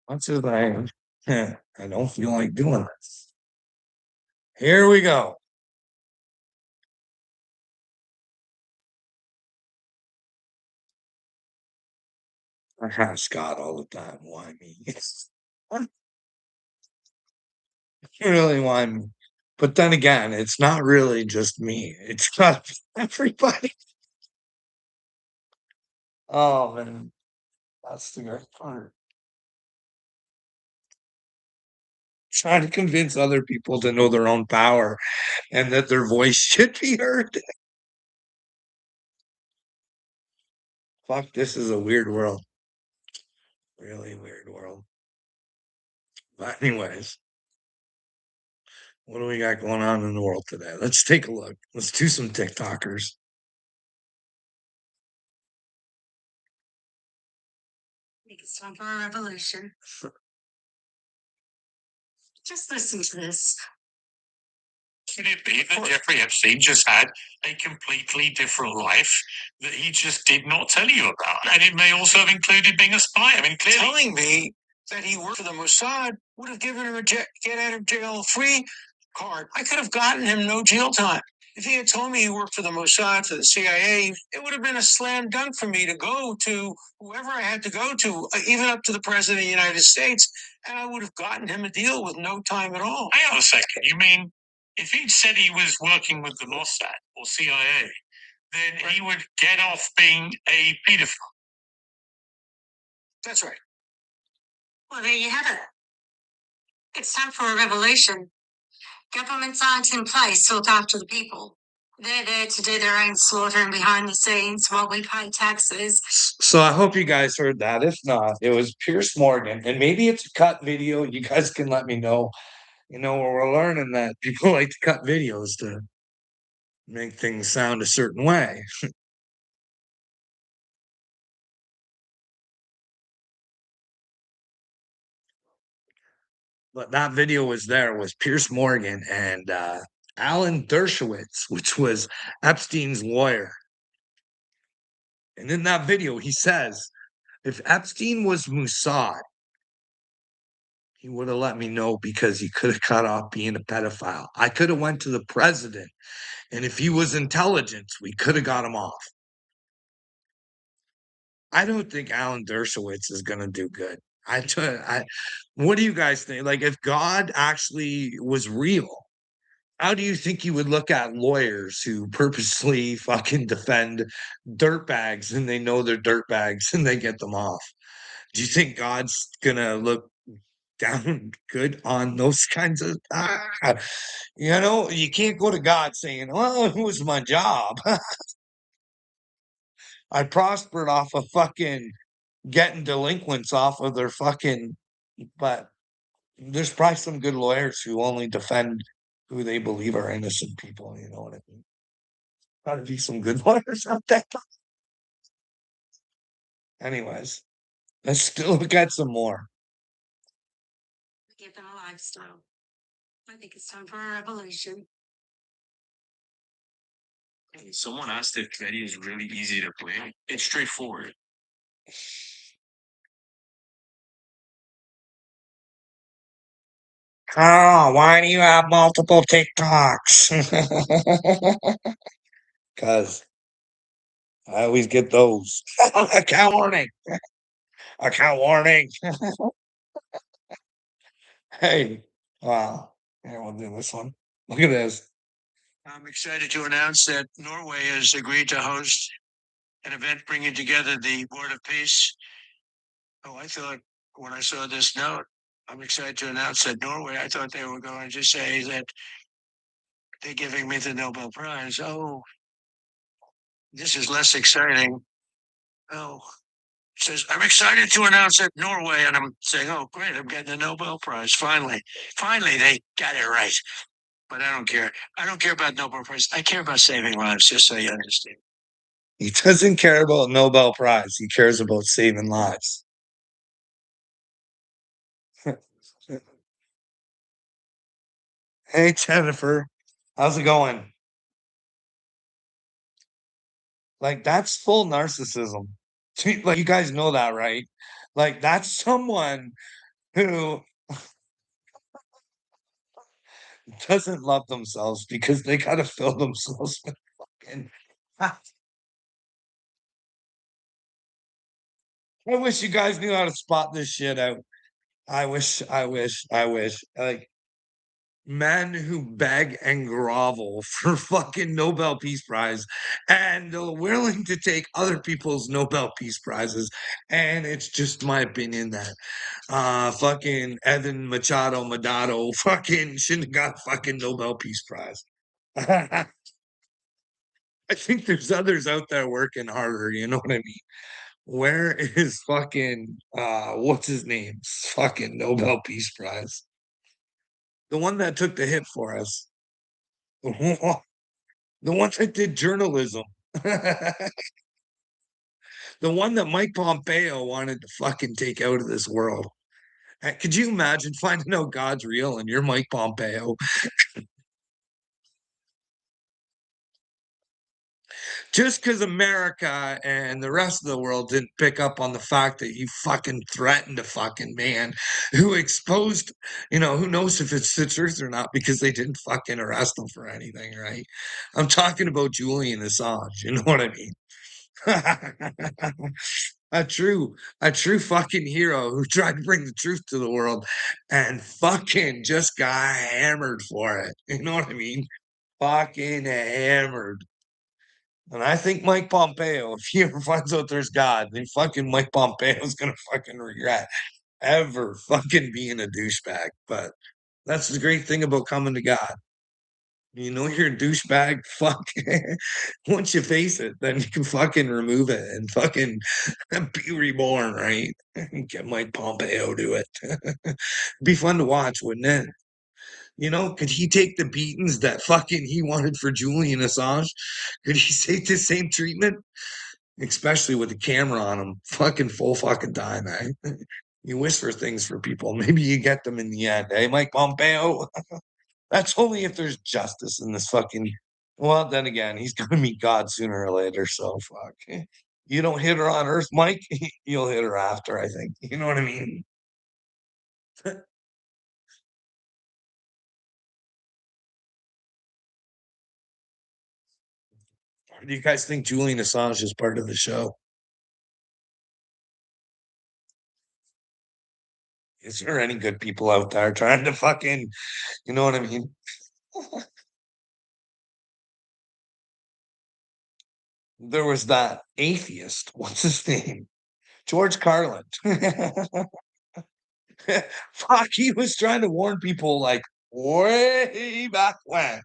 What's his name? I don't feel like doing this. Here we go. I have Scott all the time. Why me? You really want me? But then again, it's not really just me. It's got everybody. Oh man, that's the great part. Trying to convince other people to know their own power and that their voice should be heard. Fuck, this is a weird world. Really weird world. But anyways, what do we got going on in the world today? Let's take a look. Let's do some TikTokers. I think it's time for a revolution. Just listen to this. Could it be that Jeffrey Epstein just had a completely different life that he just did not tell you about? And it may also have included being a spy. I mean, clearly. Telling me that he worked for the Mossad would have given him a get out of jail free card. I could have gotten him no jail time. If he had told me he worked for the Mossad, for the CIA, it would have been a slam dunk for me to go to whoever I had to go to, even up to the President of the United States, and I would have gotten him a deal with no time at all. Hang on a second. You mean if he'd said he was working with the Mossad or CIA, then he would get off being a pedophile? That's right. Well, there you have it. It's time for a revolution. Governments aren't in place to look after the people. They're there to do their own slaughtering behind the scenes while we pay taxes. So I hope you guys heard that. If not, it was Pierce Morgan, and maybe it's a cut video. You guys can let me know. We're learning that people like to cut videos to make things sound a certain way. But that video was Pierce Morgan and Alan Dershowitz, which was Epstein's lawyer. And in that video, he says, if Epstein was Mossad, he would have let me know because he could have cut off being a pedophile. I could have went to the president, and if he was intelligence, we could have got him off. I don't think Alan Dershowitz is going to do good. What do you guys think? Like, if God actually was real, how do you think he would look at lawyers who purposely fucking defend dirtbags and they know they're dirtbags and they get them off? Do you think God's gonna look down good on those kinds of you can't go to God saying, well, it was my job. I prospered off of fucking getting delinquents off of their fucking, but there's probably some good lawyers who only defend who they believe are innocent people. You know what I mean? Gotta be some good lawyers out there. Anyways, let's still look at some more. Give them a lifestyle. I think it's time for a revolution. Someone asked if Betty is really easy to play. It's straightforward. Oh, why do you have multiple TikToks? Because I always get those. Account warning. Account warning. Hey, wow. Here, we'll do this one. Look at this. I'm excited to announce that Norway has agreed to host an event bringing together the Board of Peace. Oh, I thought when I saw this note, I'm excited to announce that Norway, I thought they were going to say that they're giving me the Nobel Prize. Oh, this is less exciting. Oh, it says, I'm excited to announce that Norway, and I'm saying, oh, great, I'm getting the Nobel Prize. Finally, they got it right. But I don't care. I don't care about Nobel Prize. I care about saving lives, just so you understand. He doesn't care about Nobel Prize. He cares about saving lives. Hey, Jennifer. How's it going? Like, that's full narcissism. Like, you guys know that, right? Like, that's someone who doesn't love themselves because they gotta fill themselves with fucking I wish you guys knew how to spot this shit out. I wish. Like men who beg and grovel for fucking Nobel Peace Prize and are willing to take other people's Nobel Peace Prizes. And it's just my opinion that fucking Evan Machado fucking shouldn't have got fucking Nobel Peace Prize. I think there's others out there working harder, you know what I mean? Where is fucking what's his name? Fucking Nobel Peace Prize. The one that took the hit for us. The one that did journalism. The one that Mike Pompeo wanted to fucking take out of this world. Could you imagine finding out God's real and you're Mike Pompeo? Just because America and the rest of the world didn't pick up on the fact that you fucking threatened a fucking man who exposed, who knows if it's the truth or not because they didn't fucking arrest him for anything, right? I'm talking about Julian Assange, you know what I mean? A true fucking hero who tried to bring the truth to the world and fucking just got hammered for it. You know what I mean? Fucking hammered. And I think Mike Pompeo, if he ever finds out there's God, then fucking Mike Pompeo is gonna fucking regret ever fucking being a douchebag. But that's the great thing about coming to God. You know you're a douchebag, fuck. Once you face it, then you can fucking remove it and fucking be reborn, right? Get Mike Pompeo do it. Be fun to watch, wouldn't it? Could he take the beatings that fucking he wanted for Julian Assange? Could he take the same treatment? Especially with the camera on him, fucking full fucking time, eh? You wish for things for people. Maybe you get them in the end, eh, Mike Pompeo? That's only if there's justice in this fucking. Well, then again, he's gonna meet God sooner or later, so fuck. You don't hit her on Earth, Mike, you'll hit her after, I think. You know what I mean? Do you guys think Julian Assange is part of the show? Is there any good people out there trying to fucking, you know what I mean? There was that atheist. What's his name? George Carlin. Fuck, he was trying to warn people like way back when.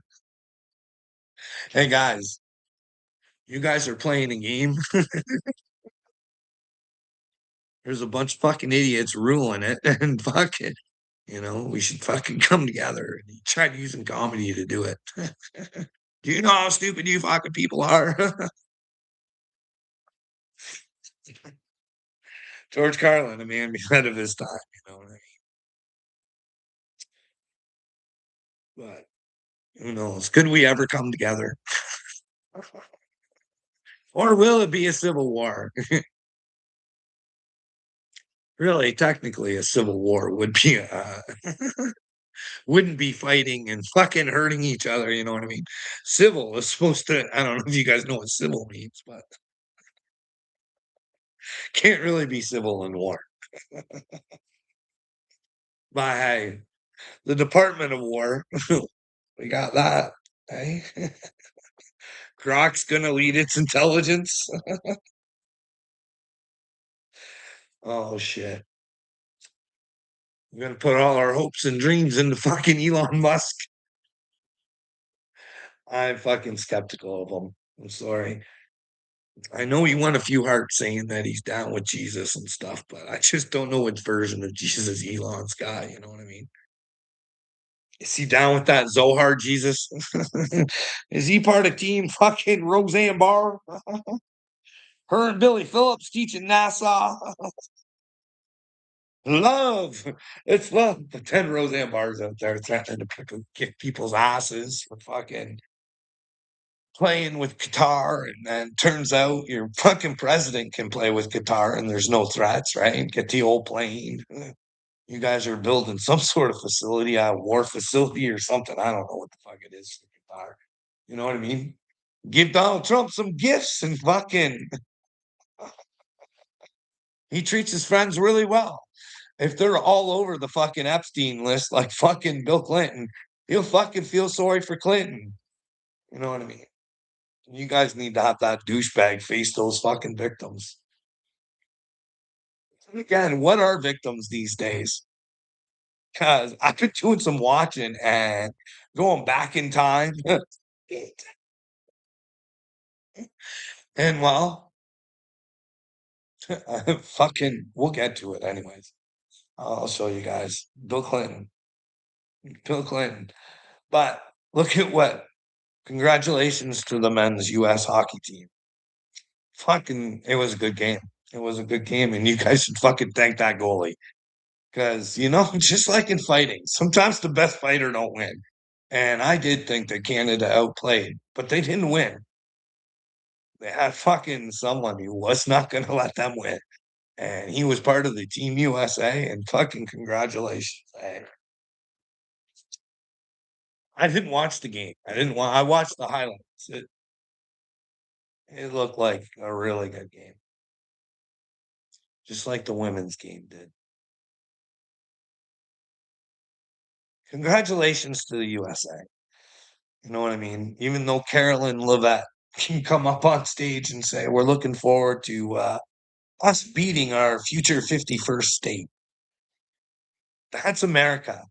Hey guys, you guys are playing a game. There's a bunch of fucking idiots ruling it, and fucking, we should fucking come together. And he tried using comedy to do it. Do you know how stupid you fucking people are? George Carlin, a man ahead of his time, you know what I mean? But who knows? Could we ever come together? Or will it be a civil war? Really, technically, a civil war would be wouldn't be fighting and fucking hurting each other. You know what I mean? Civil is supposed to. I don't know if you guys know what civil means, but can't really be civil in war. By the Department of War, we got that. Eh? Grok's gonna lead its intelligence. Oh shit. We're gonna put all our hopes and dreams into fucking Elon Musk. I'm fucking skeptical of him. I'm sorry. I know he won a few hearts saying that he's down with Jesus and stuff, but I just don't know which version of Jesus Elon's got. You know what I mean? Is he down with that Zohar Jesus? Is he part of team fucking Roseanne Barr? Her and Billy Phillips teaching NASA. Love. It's love. But then Roseanne Barr's out there threatening to kick people's asses for fucking playing with Qatar, and then turns out your fucking president can play with Qatar, and there's no threats, right? Get the old plane. You guys are building some sort of facility, a war facility or something. I don't know what the fuck it is. You know what I mean? Give Donald Trump some gifts and fucking he treats his friends really well. If they're all over the fucking Epstein list, like fucking Bill Clinton, he'll fucking feel sorry for Clinton. You know what I mean? You guys need to have that douchebag face those fucking victims. Again, what are victims these days? Because I've been doing some watching and going back in time. And well, fucking, we'll get to it anyways. I'll show you guys. Bill Clinton. Bill Clinton. But look at what. Congratulations to the men's U.S. hockey team. Fucking, it was a good game. It was a good game, and you guys should fucking thank that goalie. Because, just like in fighting, sometimes the best fighter don't win. And I did think that Canada outplayed, but they didn't win. They had fucking someone who was not going to let them win. And he was part of the Team USA, and fucking congratulations. I didn't watch the game. I watched the highlights. It looked like a really good game. Just like the women's game did. Congratulations to the USA. You know what I mean? Even though Carolyn Levette can come up on stage and say, we're looking forward to us beating our future 51st state. That's America,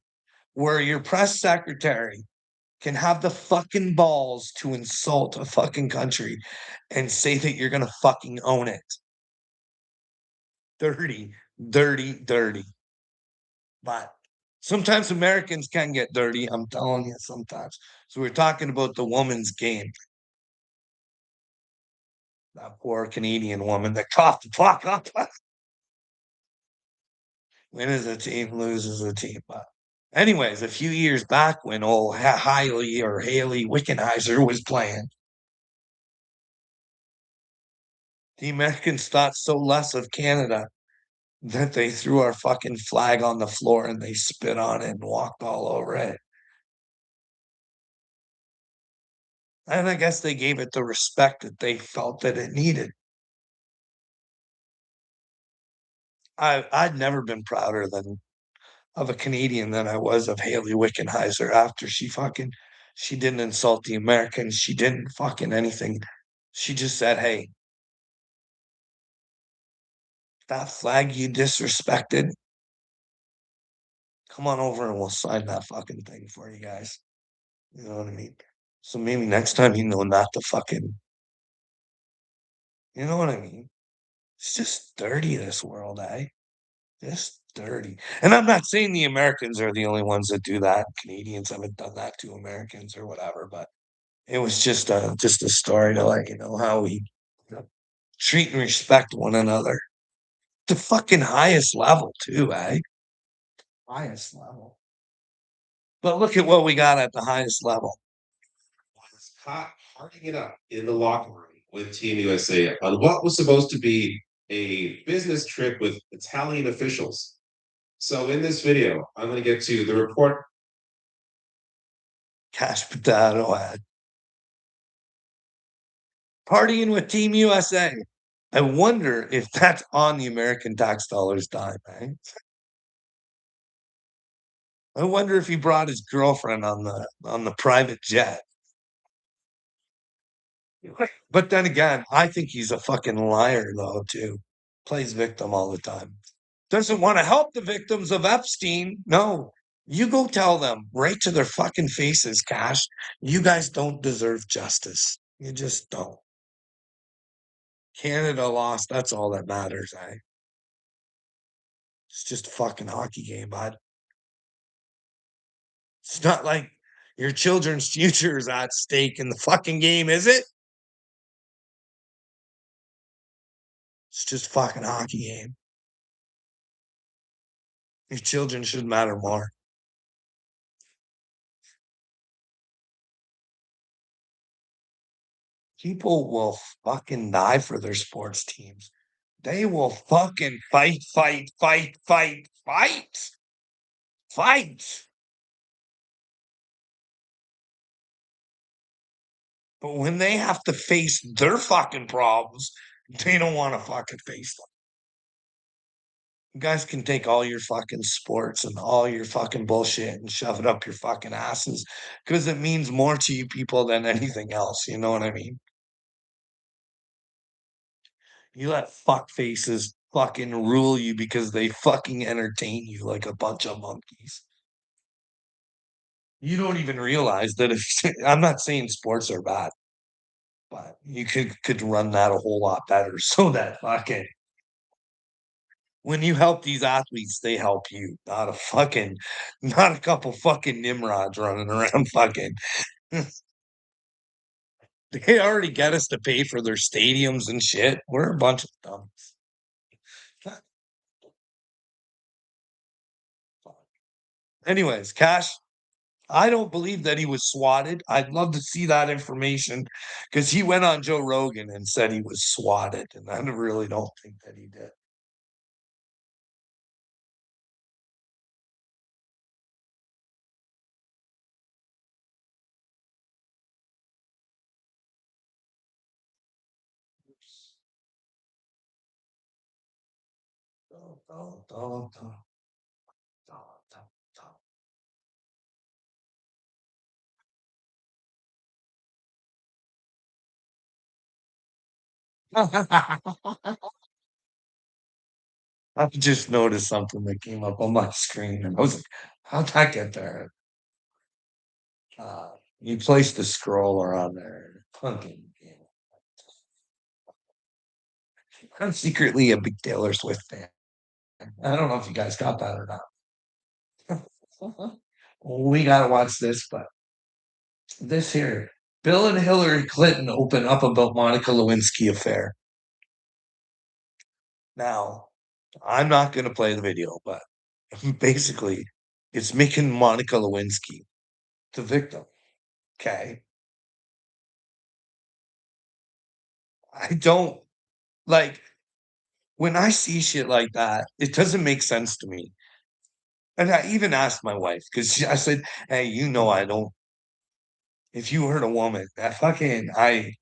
where your press secretary can have the fucking balls to insult a fucking country and say that you're going to fucking own it. Dirty, dirty, dirty. But sometimes Americans can get dirty. I'm telling you, sometimes. So we're talking about the woman's game. That poor Canadian woman that coughed the fuck up. Wins a team, loses a team. But anyways, a few years back when old Haley Wickenheiser was playing, the Americans thought so less of Canada that they threw our fucking flag on the floor and they spit on it and walked all over it. And I guess they gave it the respect that they felt that it needed. I'd never been prouder than of a Canadian than I was of Haley Wickenheiser after she didn't insult the Americans. She didn't fucking anything. She just said, hey, that flag you disrespected, come on over and we'll sign that fucking thing for you guys. You know what I mean? So maybe next time you know not to fucking, you know what I mean? It's just dirty, this world, eh? Just dirty. And I'm not saying the Americans are the only ones that do that. Canadians haven't done that to Americans or whatever, but it was just a story to let you know how we treat and respect one another. The fucking highest level too, eh? Highest level. But look at what we got at the highest level. Was caught partying it up in the locker room with Team USA on what was supposed to be a business trip with Italian officials. So in this video, I'm going to get to the report. Cash potato ad. Partying with Team USA. I wonder if that's on the American tax dollars dime, eh? I wonder if he brought his girlfriend on the private jet. But then again, I think he's a fucking liar though, too. Plays victim all the time. Doesn't want to help the victims of Epstein. No. You go tell them right to their fucking faces, Cash. You guys don't deserve justice. You just don't. Canada lost. That's all that matters, eh? It's just a fucking hockey game, bud. It's not like your children's future is at stake in the fucking game, is it? It's just a fucking hockey game. Your children should matter more. People will fucking die for their sports teams. They will fucking fight, fight, fight, fight, fight. fight. But when they have to face their fucking problems, they don't want to fucking face them. You guys can take all your fucking sports and all your fucking bullshit and shove it up your fucking asses because it means more to you people than anything else. You know what I mean? You let fuck faces fucking rule you because they fucking entertain you like a bunch of monkeys. You don't even realize that if I'm not saying sports are bad, but you could run that a whole lot better so that fucking when you help these athletes, they help you, not a couple fucking Nimrods running around fucking. They already get us to pay for their stadiums and shit. We're a bunch of dummies. Anyways, Cash, I don't believe that he was swatted. I'd love to see that information because he went on Joe Rogan and said he was swatted, and I really don't think that he did. Dun, dun, dun, dun, dun, dun, dun. I just noticed something that came up on my screen, and I was like, "How'd that get there?" Uh, you placed the scroller on there. Fucking, I'm secretly a big Taylor Swift fan. I don't know if you guys got that or not. We gotta watch this, but this here, Bill and Hillary Clinton open up about Monica Lewinsky affair. Now, I'm not gonna play the video, but basically, it's making Monica Lewinsky the victim. Okay, I don't like when I see shit like that. It doesn't make sense to me. And I even asked my wife because I said, "Hey, you know, I don't. If you hurt a woman, that fucking I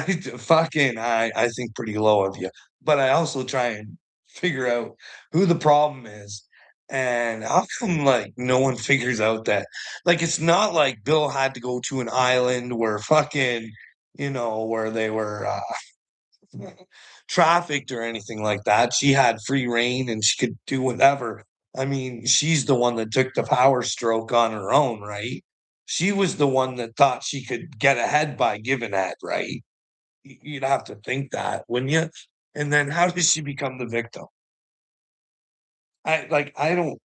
think pretty low of you. But I also try and figure out who the problem is. And how come like no one figures out that like it's not like Bill had to go to an island where fucking where they were trafficked or anything like that. She had free reign and she could do whatever. I mean, she's the one that took the power stroke on her own, right? She was the one that thought she could get ahead by giving that, right? You'd have to think that, wouldn't you? And then how does she become the victim? I don't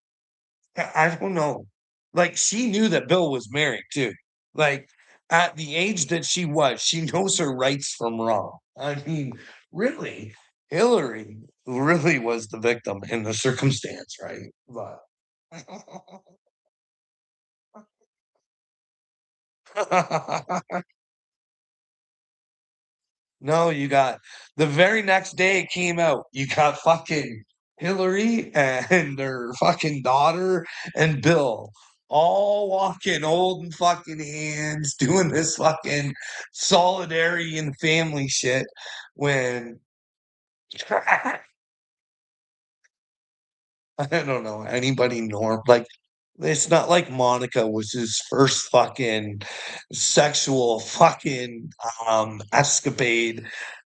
know. Like she knew that Bill was married too. Like at the age that she was, she knows her rights from wrong. I mean, really, Hillary really was the victim in the circumstance, right? But no, you got the very next day it came out. You got fucking Hillary and their fucking daughter and Bill all walking holding fucking hands, doing this fucking solidarity and family shit when I don't know anybody like it's not like Monica was his first fucking sexual fucking escapade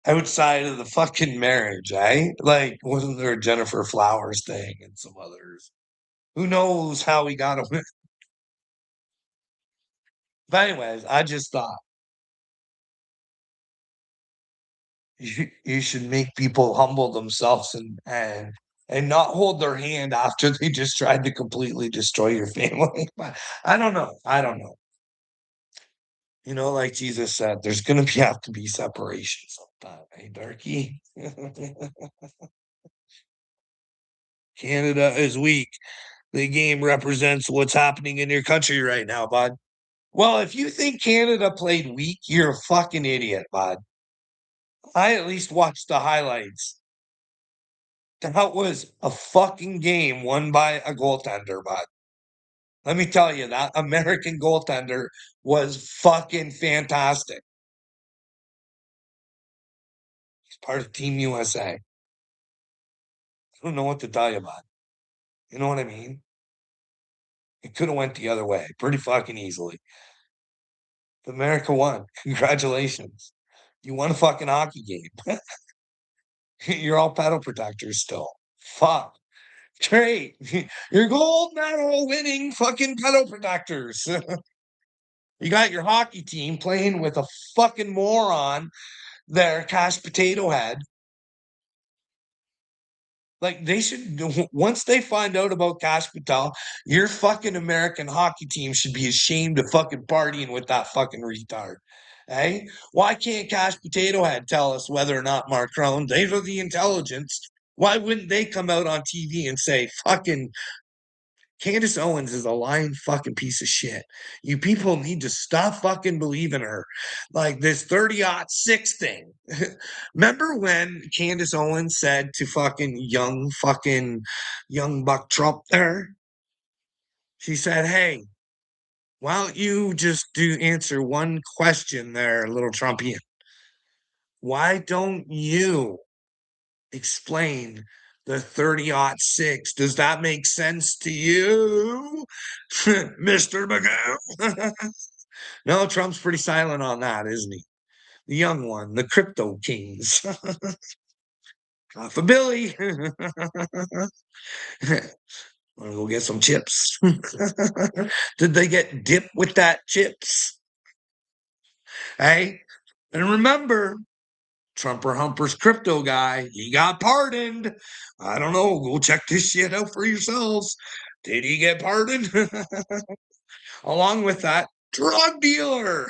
outside of the fucking marriage, eh? Like, wasn't there a Jennifer Flowers thing and some others? Who knows how he got away? But anyways, I just thought you should make people humble themselves and not hold their hand after they just tried to completely destroy your family. But I don't know. I don't know. Like Jesus said, there's gonna have to be separation sometime, hey darky. Canada is weak. The game represents what's happening in your country right now, bud. Well, if you think Canada played weak, you're a fucking idiot, bud. I at least watched the highlights. That was a fucking game won by a goaltender, bud. Let me tell you, that American goaltender was fucking fantastic. He's part of Team USA. I don't know what to tell you about it. You know what I mean? It could have went the other way pretty fucking easily. America won. Congratulations. You won a fucking hockey game. You're all pedal protectors still. Fuck. Great. You're gold medal winning fucking pedal protectors. You got your hockey team playing with a fucking moron there, Cash Potato Head. Like they should once they find out about Cash Patel, your fucking American hockey team should be ashamed of fucking partying with that fucking retard. Hey, why can't Cash Potato Head tell us whether or not Mark Crone, they are the intelligence? Why wouldn't they come out on TV and say fucking Candace Owens is a lying fucking piece of shit. You people need to stop fucking believing her. Like this 30-06 thing. Remember when Candace Owens said to fucking young Buck Trump there? She said, hey, why don't you just answer one question there, little Trumpian? Why don't you explain the 30-06? Does that make sense to you, Mr. Magoo? No, Trump's pretty silent on that, isn't he? The young one, the crypto kings. For Billy. Want to go get some chips? Did they get dipped with that chips? Hey, and remember, Trumper Humper's crypto guy, he got pardoned. I don't know. Go check this shit out for yourselves. Did he get pardoned? Along with that drug dealer,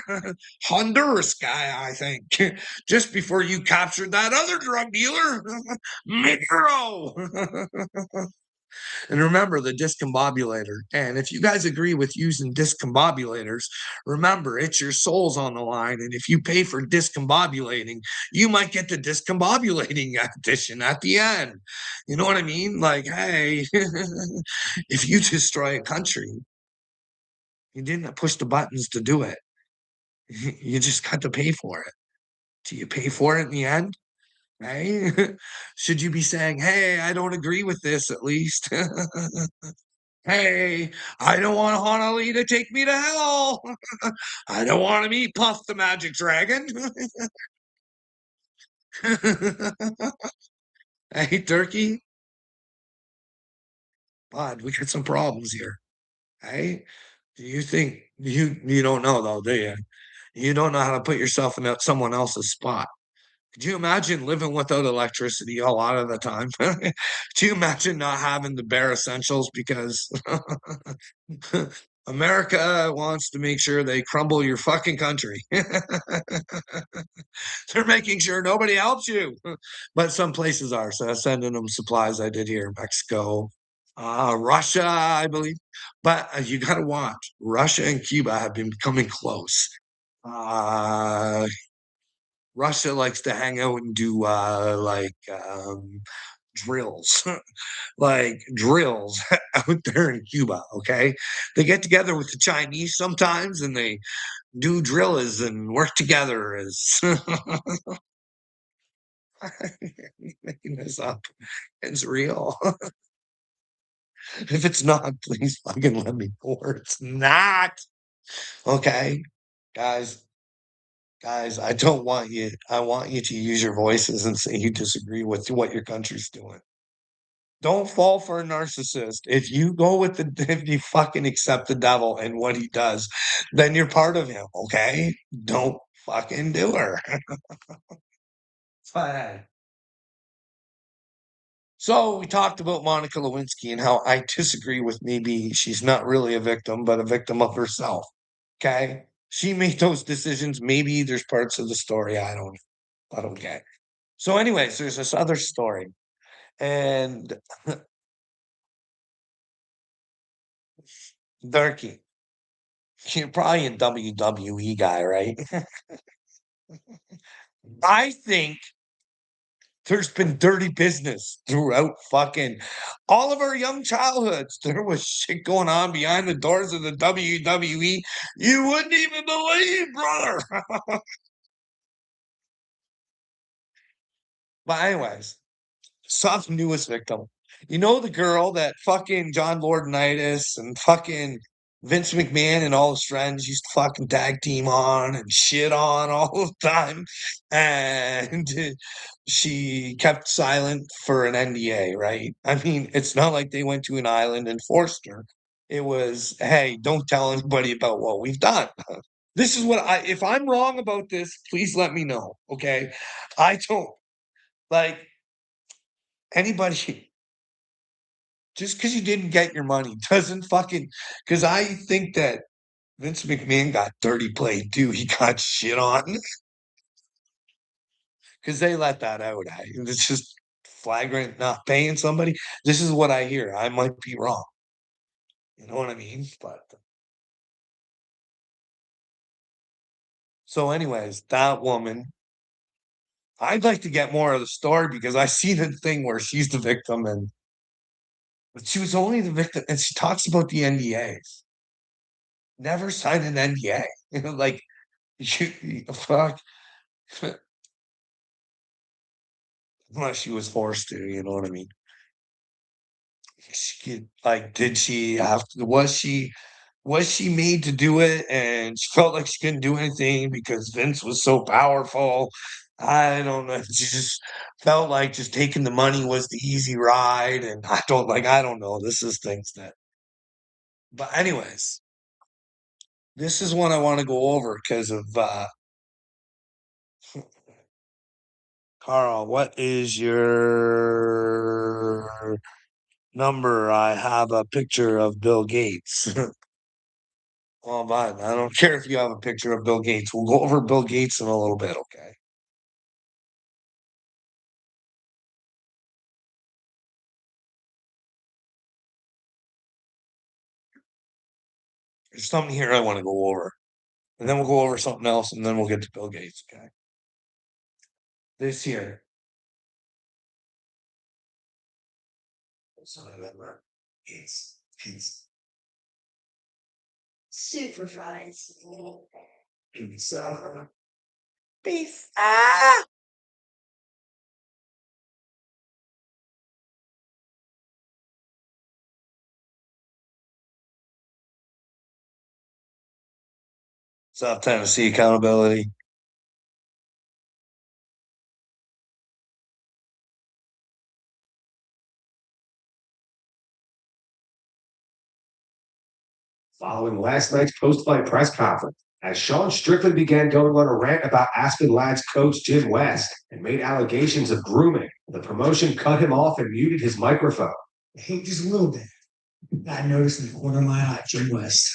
Honduras guy, I think. Just before you captured that other drug dealer, Micro. And remember the discombobulator. And if you guys agree with using discombobulators, remember it's your soul's on the line. And if you pay for discombobulating, you might get the discombobulating edition at the end. You know what I mean? Like, hey, if you destroy a country, you didn't push the buttons to do it. You just got to pay for it. Do you pay for it in the end? Hey, should you be saying, hey, I don't agree with this at least? Hey, I don't want Honolulu to take me to hell. I don't want to meet Puff the Magic Dragon. Hey, Turkey. Bud, we got some problems here. Hey, do you think you don't know though, do you? You don't know how to put yourself in someone else's spot. Could you imagine living without electricity a lot of the time? Could you imagine not having the bare essentials because America wants to make sure they crumble your fucking country. They're making sure nobody helps you. But some places are. So sending them supplies. I did here in Mexico, Russia, I believe. But you got to watch. Russia and Cuba have been becoming close. Uh, Russia likes to hang out and do drills, like drills out there in Cuba. Okay, they get together with the Chinese sometimes, and they do drills and work together. As making this up, it's real. If it's not, please fucking let me know. Or it's not. Okay, guys. Guys, I don't want you. I want you to use your voices and say you disagree with what your country's doing. Don't fall for a narcissist. If you go with if you fucking accept the devil and what he does, then you're part of him, okay? Don't fucking do her. Fine. So we talked about Monica Lewinsky and how I disagree with maybe she's not really a victim, but a victim of herself. Okay. She made those decisions. Maybe there's parts of the story I don't, but okay. So, anyways, there's this other story. And Durkee, you're probably a WWE guy, right? I think There's been dirty business throughout fucking all of our young childhoods. There was shit going on behind the doors of the WWE you wouldn't even believe, brother. But anyways, saw the newest victim. You know the girl that fucking John Laurinaitis and fucking Vince McMahon and all his friends used to fucking tag team on and shit on all the time, and she kept silent for an NDA, right? I mean, it's not like they went to an island and forced her. It was, hey, don't tell anybody about what we've done. This is what if I'm wrong about this, please let me know. Okay. I don't like anybody just because you didn't get your money doesn't fucking because I think that Vince McMahon got dirty played too. He got shit on because they let that out. It's just flagrant not paying somebody. This is what I hear. I might be wrong. You know what I mean? But so, anyways, that woman, I'd like to get more of the story because I see the thing where she's the victim and but she was only the victim, and she talks about the NDAs. Never signed an NDA. You know, like fuck. Unless she was forced to, you know what I mean? Like, did she have to, was she made to do it and she felt like she couldn't do anything because Vince was so powerful? I don't know. She just felt like just taking the money was the easy ride. And I don't know. This is things that, but anyways, this is one I want to go over because of, Carl, what is your number? I have a picture of Bill Gates. Well, but I don't care if you have a picture of Bill Gates. We'll go over Bill Gates in a little bit, okay? There's something here I want to go over. And then we'll go over something else, and then we'll get to Bill Gates, okay? This here. So remember, it's Super fries. so Beef. South Tennessee accountability. Following last night's post-fight press conference, as Sean Strickland began going on a rant about Aspen Ladd's coach Jim West and made allegations of grooming, the promotion cut him off and muted his microphone. Hey, just a little bit. I noticed in the corner of my eye, Jim West.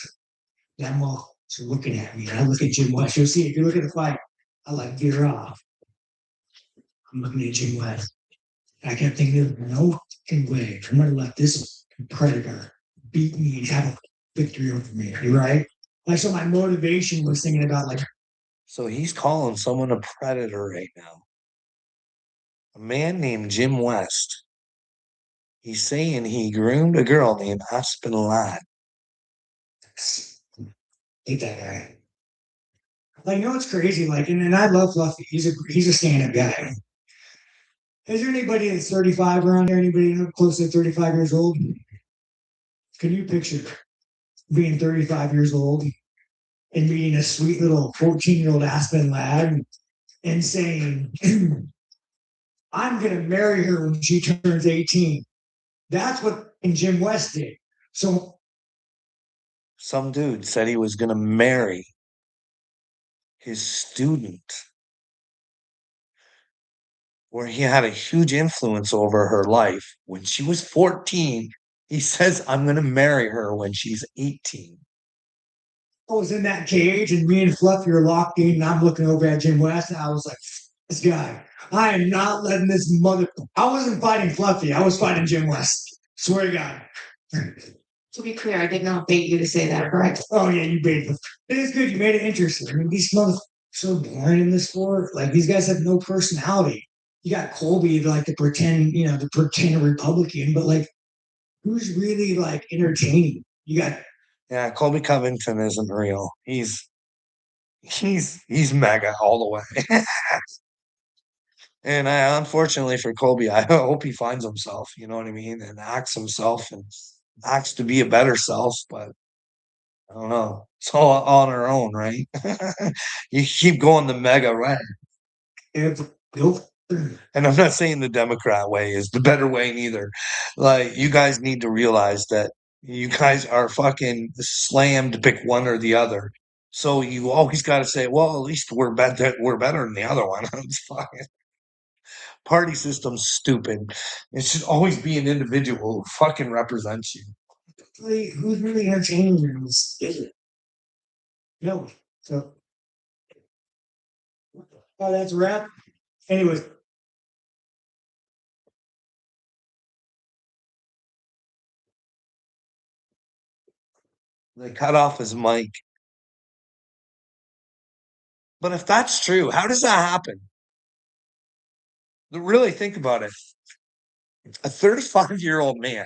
That motherfucker's looking at me. And I look at Jim West. You'll see if you look at the fight, I like veer off. I'm looking at Jim West. I kept thinking, there's no fucking way I'm gonna let this predator beat me and have a victory over me. Right? Like, so my motivation was thinking about like, So he's calling someone a predator right now. A man named Jim West. He's saying he groomed a girl named Aspen Ladd. ain't that guy. Like, you know what's crazy? Like, and I love Fluffy. He's a stand-up guy. Is there anybody that's 35 around here? Anybody close to 35 years old? Can you picture being 35 years old and meeting a sweet little 14-year-old Aspen Ladd and saying, I'm going to marry her when she turns 18? That's what Jim West did. So Some dude said he was going to marry his student, where he had a huge influence over her life. When she was 14, he says, I'm going to marry her when she's 18. I was in that cage and me and Fluffy were locked in and I'm looking over at Jim West and I was like, this guy, I am not letting this mother. I wasn't fighting Fluffy. I was fighting Jim West. Swear to God. To be clear, I did not bait you to say that, correct? Oh yeah, you baited them. It is good. You made it interesting. I mean, these motherfuckers are so boring in this sport. Like, these guys have no personality. you got Colby, like the pretend Republican, but like, who's really like entertaining? You got Yeah, Colby Covington isn't real. He's mega all the way. And I, unfortunately for Colby, I hope he finds himself, you know what I mean, and acts himself and acts to be a better self, but I don't know. It's all on our own, right? You keep going the mega way. Bill. And I'm not saying the Democrat way is the better way neither. Like, you guys need to realize that you guys are fucking slammed to pick one or the other. So you always got to say, well, at least we're better than the other one. It's fine. Party system's stupid. It should always be an individual who fucking represents you. Who's really entertaining in this? No. So, oh, that's a wrap. Anyways. They cut off his mic. But if that's true, how does that happen? Really think about it. A 35-year-old man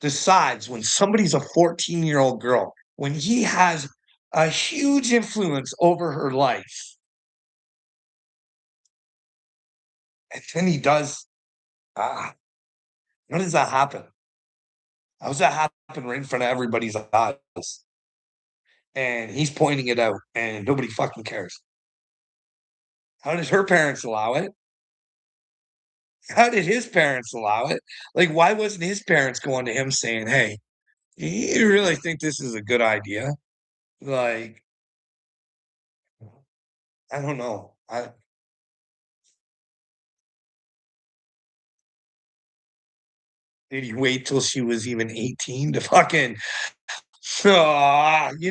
decides when somebody's a 14-year-old girl, when he has a huge influence over her life, and then he does, how does that happen? How does that happen right in front of everybody's eyes? And he's pointing it out, and nobody fucking cares. How did her parents allow it? How did his parents allow it? Like, why wasn't his parents going to him saying, hey, you really think this is a good idea? Like, I don't know. Did he wait till she was even 18 to fucking, you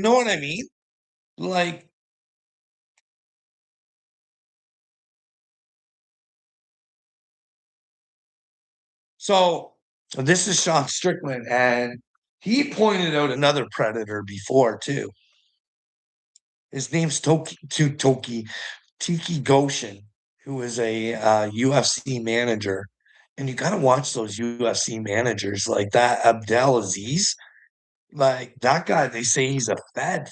know what I mean? Like, so this is Sean Strickland, and he pointed out another predator before too. His name's Tiki Goshen, who is a UFC manager. And you got to watch those UFC managers like that. Abdel Aziz, like that guy, they say he's a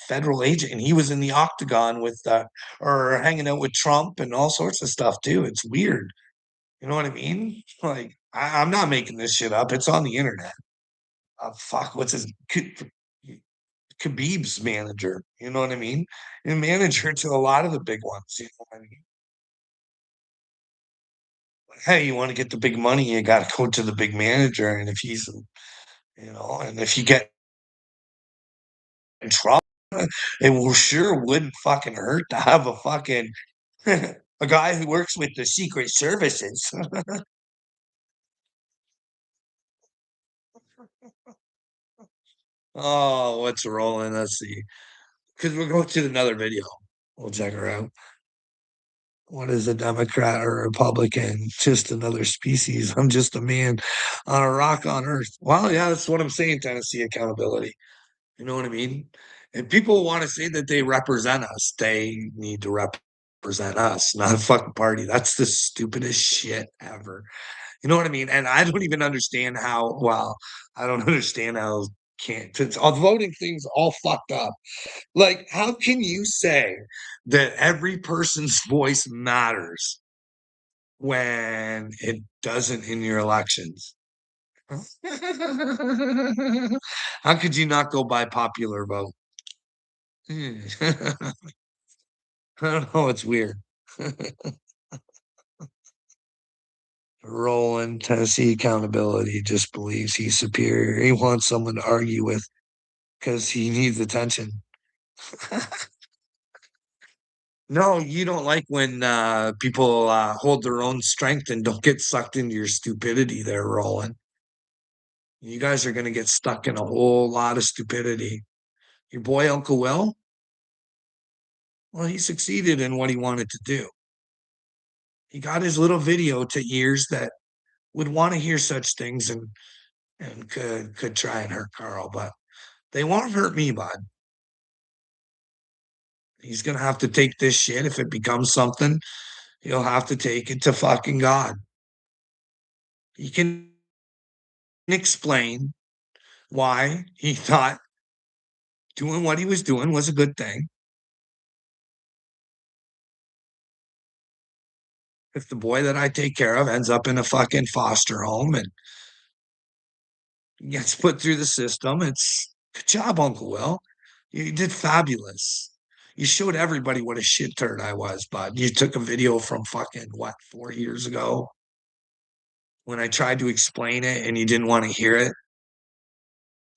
federal agent, and he was in the octagon with, or hanging out with Trump and all sorts of stuff too. It's weird. You know what I mean? Like, I'm not making this shit up. It's on the internet. Fuck, what's his Khabib's manager? You know what I mean? And manager to a lot of the big ones. You know what I mean? Hey, you want to get the big money, you got to go to the big manager. And if he's, and if you get in trouble, it sure wouldn't fucking hurt to have a fucking a guy who works with the secret services. Oh, what's rolling? Let's see. Because we're going to another video. We'll check her out. What is a Democrat or a Republican? Just another species. I'm just a man on a rock on Earth. Well, yeah, that's what I'm saying. Tennessee accountability. You know what I mean? And people want to say that they represent us. They need to represent us, not a fucking party. That's the stupidest shit ever. You know what I mean? And I don't even understand how, well, I don't understand how it's all voting things all fucked up. Like, how can you say that every person's voice matters when it doesn't in your elections? How could you not go by popular vote? I don't know. It's weird. Roland, Tennessee accountability, just believes he's superior. He wants someone to argue with because he needs attention. No, you don't like when people hold their own strength and don't get sucked into your stupidity there, Roland. You guys are going to get stuck in a whole lot of stupidity. Your boy, Uncle Will, well, he succeeded in what he wanted to do. He got his little video to ears that would want to hear such things and could try and hurt Carl, but they won't hurt me, bud. He's gonna have to take this shit if it becomes something. You'll have to take it to fucking God. He can explain why he thought doing what he was doing was a good thing. If the boy that I take care of ends up in a fucking foster home and gets put through the system, it's good job, Uncle Will. You did fabulous. You showed everybody what a shit turd I was, bud. You took a video from fucking what, 4 years ago when I tried to explain it and you didn't want to hear it.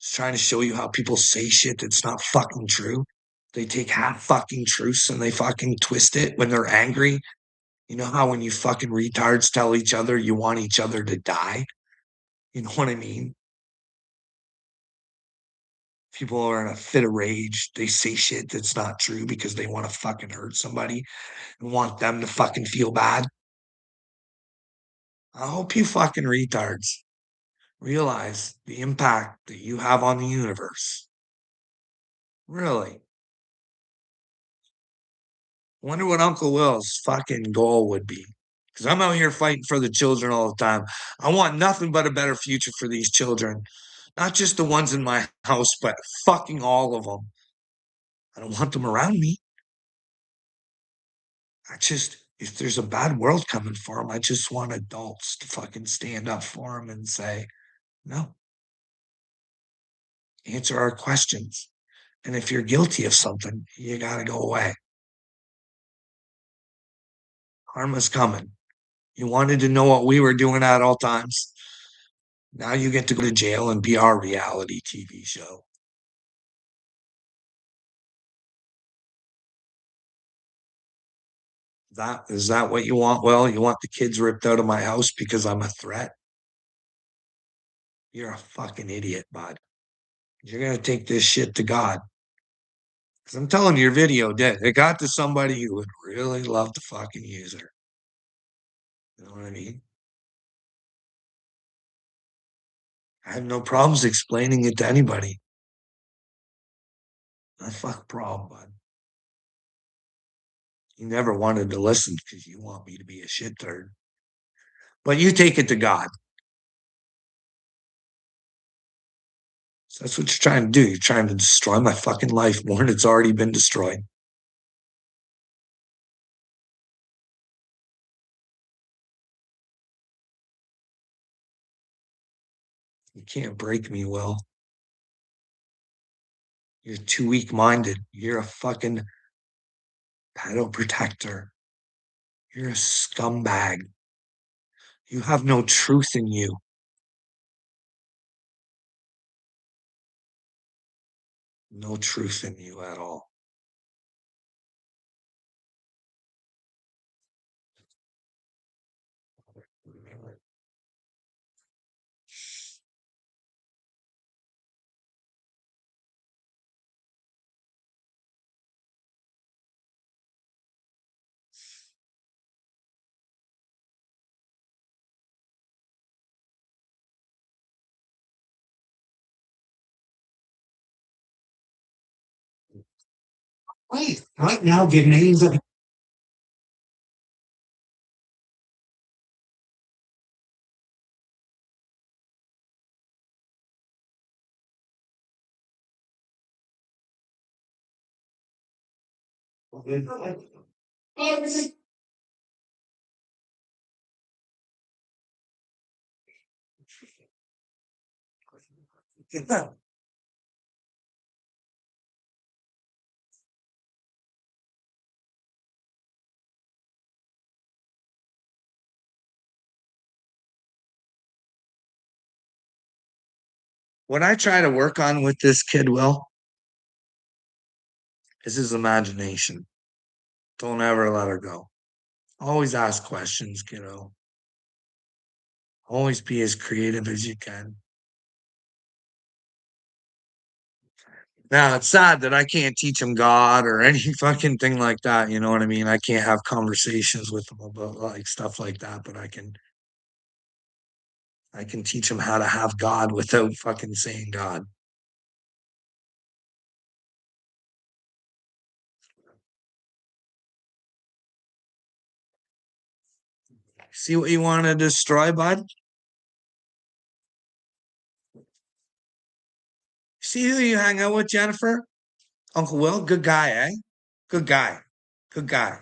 Just trying to show you how people say shit that's not fucking true. They take half fucking truths and they fucking twist it when they're angry. You know how when you fucking retards tell each other you want each other to die? You know what I mean? People are in a fit of rage. They say shit that's not true because they want to fucking hurt somebody and want them to fucking feel bad. I hope you fucking retards realize the impact that you have on the universe. Really. Wonder what Uncle Will's fucking goal would be. Because I'm out here fighting for the children all the time. I want nothing but a better future for these children. Not just the ones in my house, but fucking all of them. I don't want them around me. If there's a bad world coming for them, I just want adults to fucking stand up for them and say, no. Answer our questions. And if you're guilty of something, you got to go away. Karma's coming. You wanted to know what we were doing at all times. Now you get to go to jail and be our reality TV show. Is that what you want? Well, you want the kids ripped out of my house because I'm a threat? You're a fucking idiot, bud. You're gonna take this shit to God. Because I'm telling you, your video did. It got to somebody who would really love to fucking use her. You know what I mean? I have no problems explaining it to anybody. Not a fuck problem, bud. You never wanted to listen because you want me to be a shit turd. But you take it to God. So that's what you're trying to do. You're trying to destroy my fucking life more than it's already been destroyed. You can't break me, Will. You're too weak-minded. You're a fucking pedo protector. You're a scumbag. You have no truth in you. No truth in you at all. Wait, right now, give names of What I try to work on with this kid, Will, is his imagination. Don't ever let her go. Always ask questions, kiddo. Always be as creative as you can. Now, it's sad that I can't teach him God or any fucking thing like that. You know what I mean? I can't have conversations with him about like stuff like that, but I can teach him how to have God without fucking saying God. See what you want to destroy, bud? See who you hang out with, Jennifer? Uncle Will? Good guy, eh? Good guy. Good guy.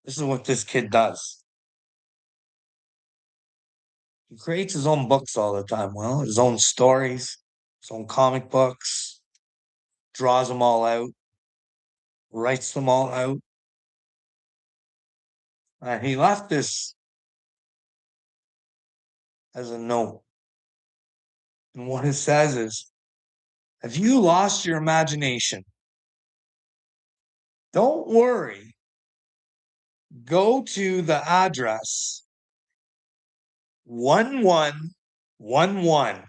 This is what this kid does. He creates his own books all the time. Well, his own stories, his own comic books, draws them all out, writes them all out. He left this as a note. And what it says is, have you lost your imagination? Don't worry. Go to the address 1111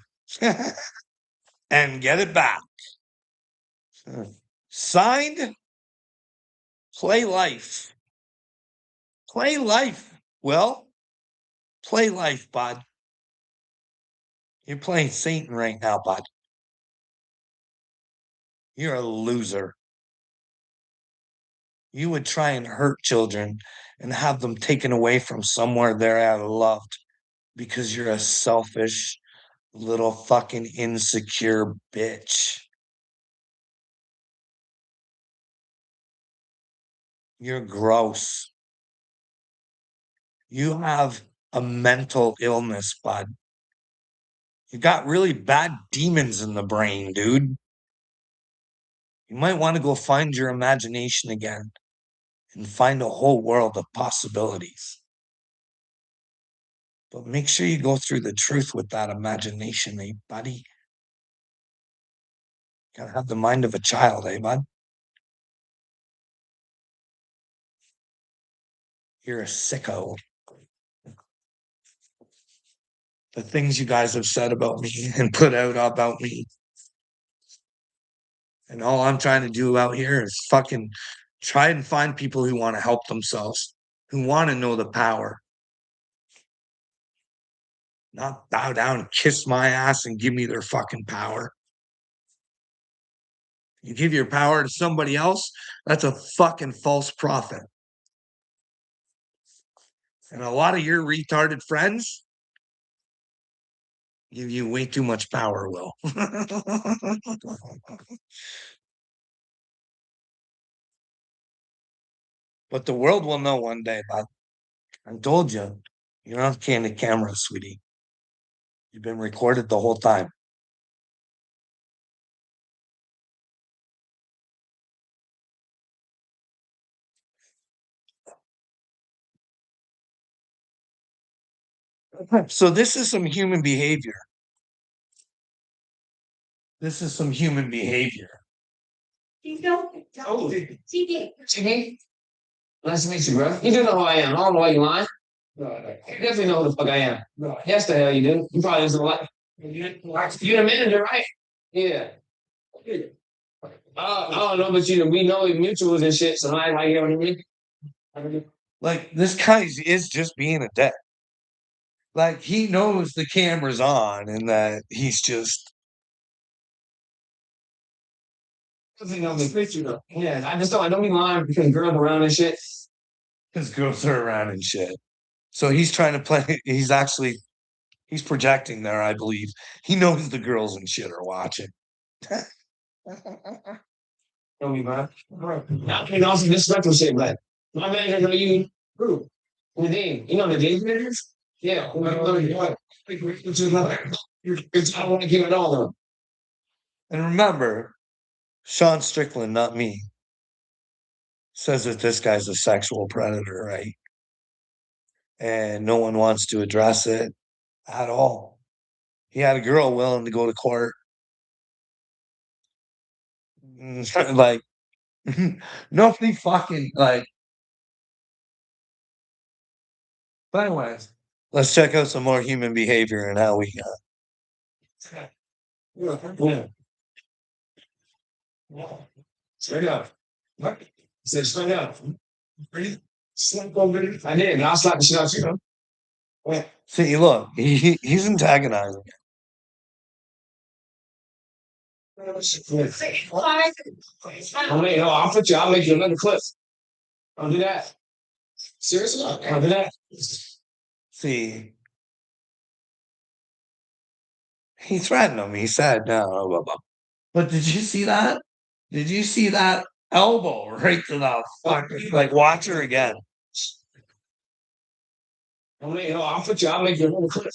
and get it back. Signed, Play Life. Play life. Well, play life, bud. You're playing Satan right now, bud. You're a loser. You would try and hurt children and have them taken away from somewhere they're loved because you're a selfish little fucking insecure bitch. You're gross. You have a mental illness, bud. You got really bad demons in the brain, dude. You might want to go find your imagination again and find a whole world of possibilities. But make sure you go through the truth with that imagination, eh, buddy? Gotta have the mind of a child, eh, bud? You're a sicko. The things you guys have said about me and put out about me. And all I'm trying to do out here is fucking try and find people who want to help themselves, who want to know the power. Not bow down, kiss my ass, and give me their fucking power. You give your power to somebody else, that's a fucking false prophet. And a lot of your retarded friends give you way too much power, Will. But the world will know one day, bud. I told you, you're not candid camera, sweetie. You've been recorded the whole time. So this is some human behavior. This is some human behavior. Oh, Jimmy, nice to meet you, bro. You do know who I am. I don't know why you lying. You definitely know who the fuck I am. Yes, the hell you do. You probably just like you're the manager, right? Yeah. I don't know, but we know mutuals and shit. So I like, you know what I mean? Like this guy is just being a dick. Like he knows the camera's on and that he's just. Yeah, I just don't be lying because girls around and shit. Because girls are around and shit. So he's trying to play. He's projecting there, I believe. He knows the girls and shit are watching. Tell me, man. Not being also disrespectful shit, but my manager know you. Who? Nadine. You know Nadine's managers? Yeah. I want to give it all of them. And remember, Sean Strickland, not me, says that this guy's a sexual predator, right? And no one wants to address it at all. He had a girl willing to go to court. Like, nobody fucking, like. But anyways, let's check out some more human behavior and how we Yeah. Straight up. What? Say straight up. Ready? I did, and I'll slap the shit out you, know. What? See, look, he's antagonizing. I'll make you another clip. I'll do that. Seriously? I'll do that. See, he threatened him. He said, no, blah, blah, blah. But did you see that? Did you see that elbow right to the fucking, like, watch her again? I'll make you another clip.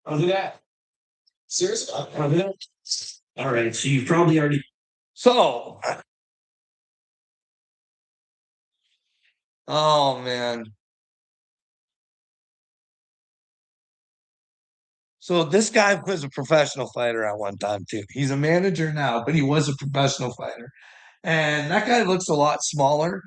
I'll do that. Seriously? I'll do that. All right, so you've probably already. So, oh man. So this guy was a professional fighter at one time too. He's a manager now, but he was a professional fighter. And that guy looks a lot smaller.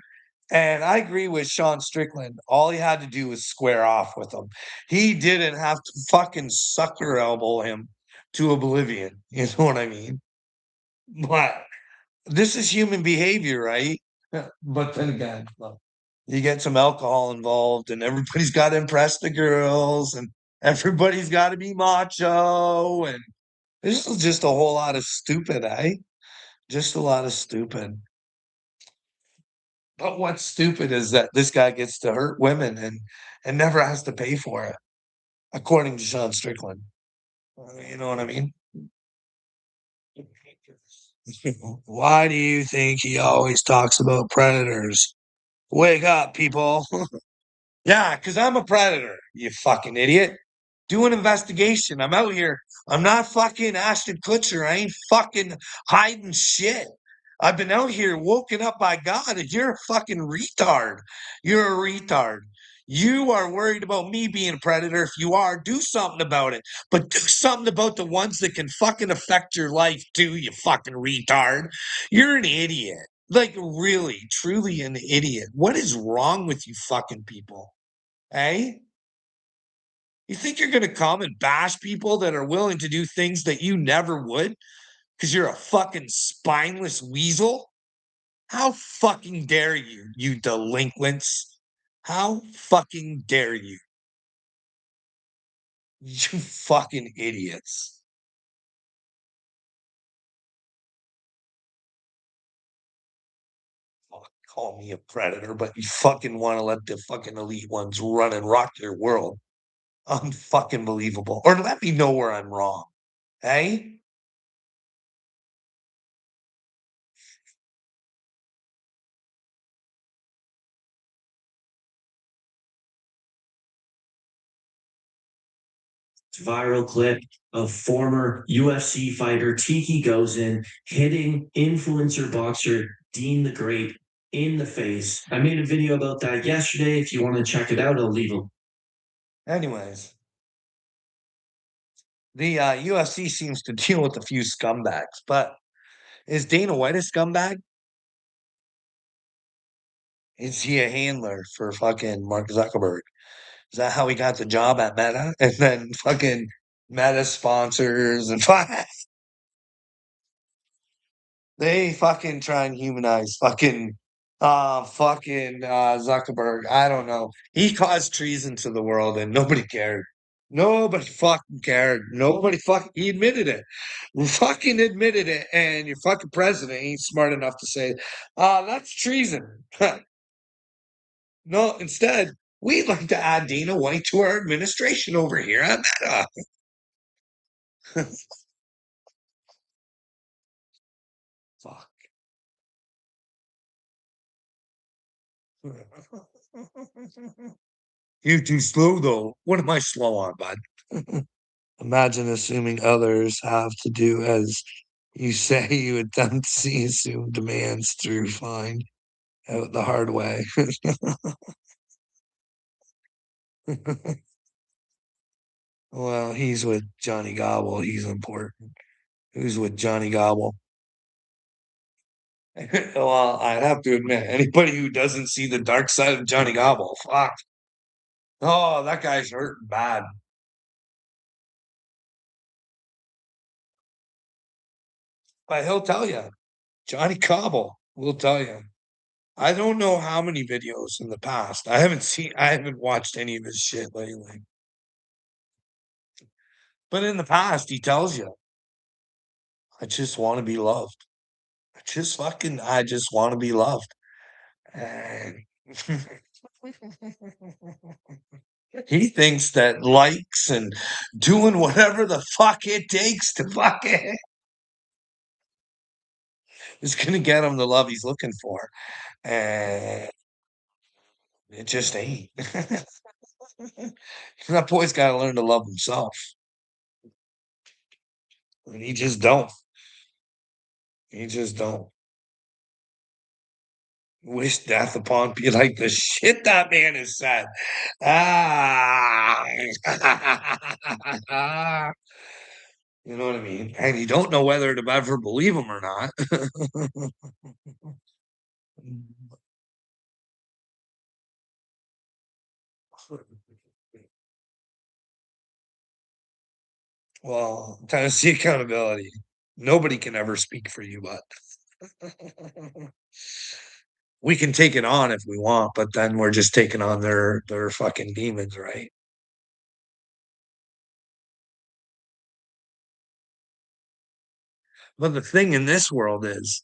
And I agree with Sean Strickland. All he had to do was square off with him. He didn't have to fucking sucker elbow him to oblivion. You know what I mean? But this is human behavior, right? But then again, look, you get some alcohol involved, and everybody's got to impress the girls, and everybody's got to be macho, and this is just a whole lot of stupid, eh? Just a lot of stupid. But what's stupid is that this guy gets to hurt women and never has to pay for it, according to Sean Strickland. You know what I mean? Why do you think he always talks about predators? Wake up, people. Yeah, because I'm a predator, you fucking idiot. Do an investigation. I'm out here. I'm not fucking Ashton Kutcher. I ain't fucking hiding shit. I've been out here woken up by God, and you're a fucking retard. You're a retard. You are worried about me being a predator. If you are, do something about it. But do something about the ones that can fucking affect your life too, you fucking retard. You're an idiot. Like, really, truly an idiot. What is wrong with you fucking people? Eh? You think you're going to come and bash people that are willing to do things that you never would because you're a fucking spineless weasel? How fucking dare you, you delinquents? How fucking dare you? You fucking idiots. Fuck, call me a predator, but you fucking want to let the fucking elite ones run and rock your world. Unfucking believable. Or let me know where I'm wrong. Eh? Viral clip of former UFC fighter Tiki Gozin hitting influencer boxer Dean the Grape in the face. I made a video about that yesterday. If you want to check it out, I'll leave a. Anyways, the UFC seems to deal with a few scumbags, but is Dana White a scumbag? Is he a handler for fucking Mark Zuckerberg? Is that how he got the job at Meta? And then fucking Meta sponsors and they fucking try and humanize fucking Zuckerberg. I don't know. He caused treason to the world and nobody cared. Nobody fucking cared. Nobody fucking he admitted it. Fucking admitted it. And your fucking president ain't smart enough to say, that's treason. No, instead, we'd like to add Dana White to our administration over here at Meta. Fuck. You're too slow, though. What am I slow on, bud? Imagine assuming others have to do as you say you attempt to see assumed demands through find out the hard way. Well, he's with Johnny Gobble. He's important. Who's with Johnny Gobble? Well, I'd have to admit, anybody who doesn't see the dark side of Johnny Gobble, fuck. Oh, that guy's hurting bad. But he'll tell you. Johnny Gobble will tell you. I don't know how many videos in the past. I haven't watched any of his shit lately. But in the past, he tells you, I just want to be loved. I just want to be loved. And he thinks that likes and doing whatever the fuck it takes to fucking is gonna get him the love he's looking for. And it just ain't. That boy's gotta learn to love himself. And he just don't. He just don't. Wish death upon be like the shit that man has said. Ah, you know what I mean? And you don't know whether to ever believe him or not. Well, Tennessee accountability. Nobody can ever speak for you, but we can take it on if we want, but then we're just taking on their fucking demons, right? But the thing in this world is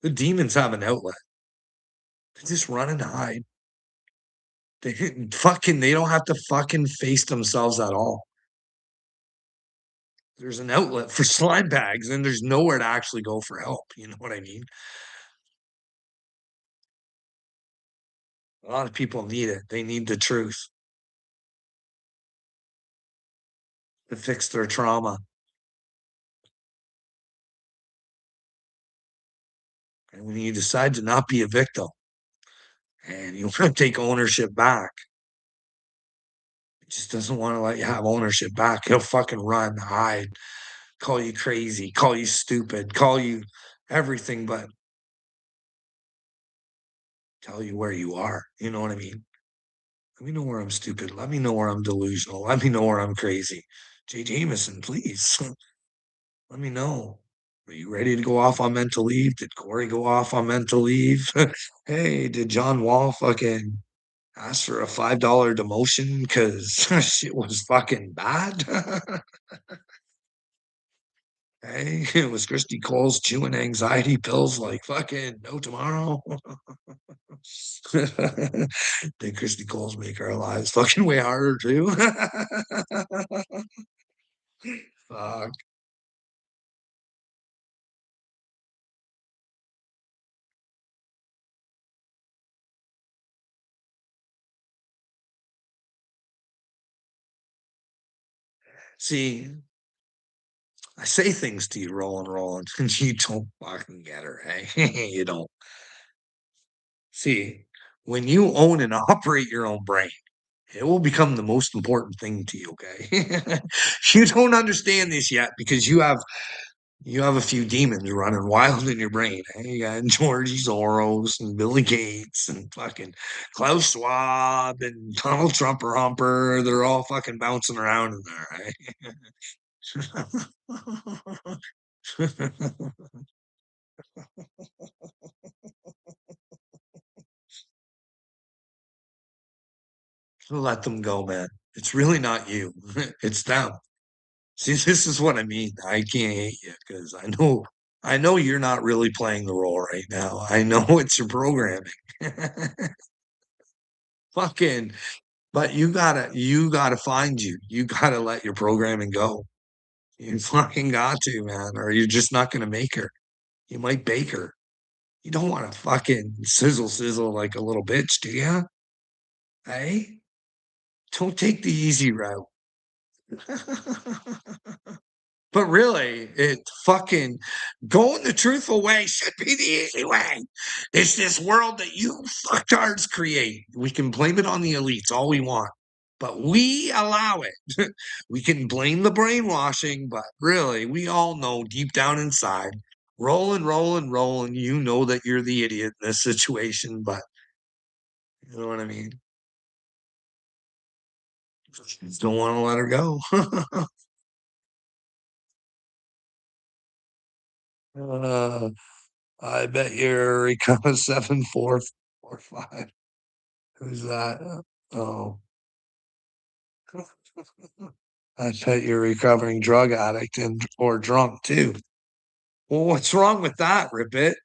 the demons have an outlet. They just run and hide. They don't have to fucking face themselves at all. There's an outlet for slime bags, and there's nowhere to actually go for help. You know what I mean? A lot of people need it. They need the truth to fix their trauma. And when you decide to not be a victim and you want to take ownership back, he just doesn't want to let you have ownership back. He'll fucking run, hide, call you crazy, call you stupid, call you everything but tell you where you are. You know what I mean? Let me know where I'm stupid. Let me know where I'm delusional. Let me know where I'm crazy. Jay Jameson, please. Let me know. Are you ready to go off on mental leave? Did Corey go off on mental leave? Hey, did John Wall fucking ask for a $5 demotion because shit was fucking bad? Hey, was Christy Coles chewing anxiety pills like fucking no tomorrow? Did Christy Coles make our lives fucking way harder too? Fuck. See, I say things to you, Roland, and you don't fucking get her, hey? You don't. See, when you own and operate your own brain, it will become the most important thing to you, okay? You don't understand this yet because you have a few demons running wild in your brain. Eh? You got Georgie Soros and Billy Gates and fucking Klaus Schwab and Donald Trump or Humper. They're all fucking bouncing around in there, right? Let them go, man. It's really not you. It's them. See, this is what I mean. I can't hate you because I know you're not really playing the role right now. I know it's your programming. Fucking, but you gotta find you. You gotta let your programming go. You fucking got to, man, or you're just not gonna make her. You might bake her. You don't want to fucking sizzle like a little bitch, do you? Hey, don't take the easy route. But really, it fucking going the truthful way should be the easy way. It's this world that you fucktards create. We can blame it on the elites all we want, but we allow it. We can blame the brainwashing, but really, we all know deep down inside, rolling, you know that you're the idiot in this situation, but you know what I mean? Just don't want to let her go. uh, I bet you're recovering 7445. Who's that? Oh. I bet you're a recovering drug addict and or drunk too. Well, what's wrong with that, Ribbit?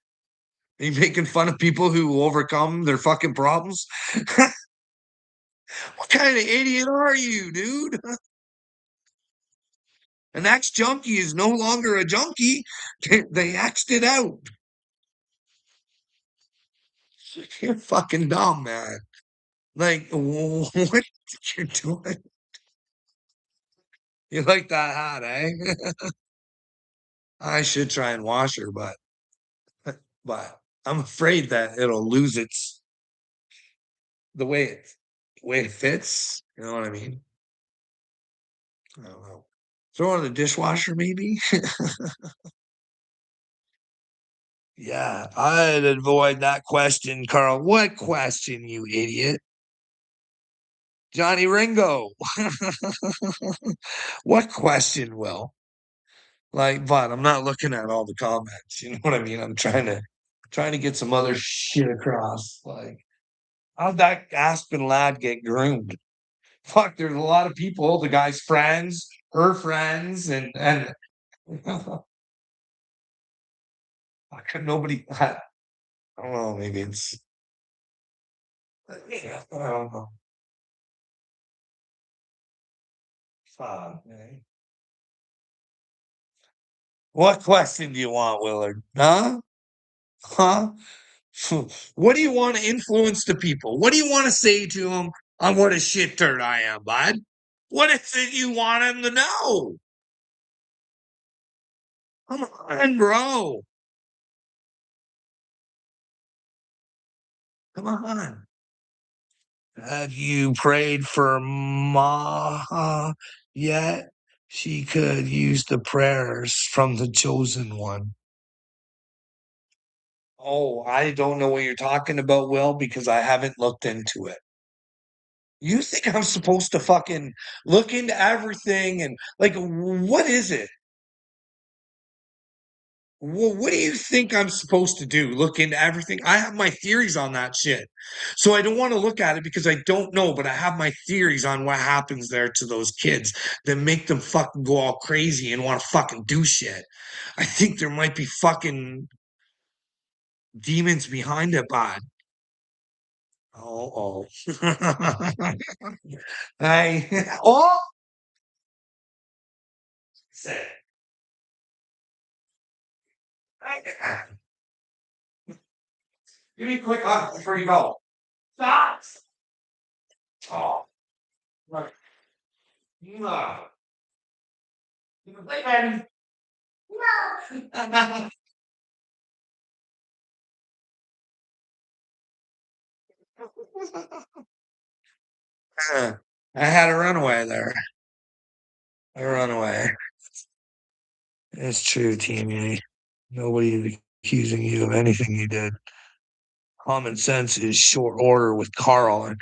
Are you making fun of people who overcome their fucking problems? What kind of idiot are you, dude? An ex-junkie is no longer a junkie. They X'd it out. You're fucking dumb, man. Like, what you're doing? You like that hat, eh? I should try and wash her, but I'm afraid that it'll lose its the way it fits. You know what I mean? I don't know. Throw it in the dishwasher, maybe. Yeah, I'd avoid that question, Carl. What question, you idiot? Johnny Ringo. What question, Will? Like, but I'm not looking at all the comments. You know what I mean? I'm trying to get some other shit across. Like, how'd that Aspen lad get groomed? Fuck, there's a lot of people, the guy's friends, her friends, and nobody. I don't know. Maybe it's. Yeah, I don't know. Fuck, man. What question do you want, Willard? Huh? Huh? What do you want to influence the people? What do you want to say to them on what a shit turd I am, bud? What is it you want them to know? Come on, bro. Come on. Have you prayed for Maha yet? She could use the prayers from the chosen one. Oh, I don't know what you're talking about, Will, because I haven't looked into it. You think I'm supposed to fucking look into everything and like what is it? Well, what do you think I'm supposed to do? Look into everything? I have my theories on that shit. So I don't want to look at it because I don't know, but I have my theories on what happens there to those kids that make them fucking go all crazy and want to fucking do shit. I think there might be fucking demons behind it, bud. Oh, oh. I oh say give me a quick hug before you go. Stop. Oh, right. No. Wait, man. No. I had a runaway there. A runaway. It's true, Teamy. Nobody is accusing you of anything you did. Common sense is short order with Carl. And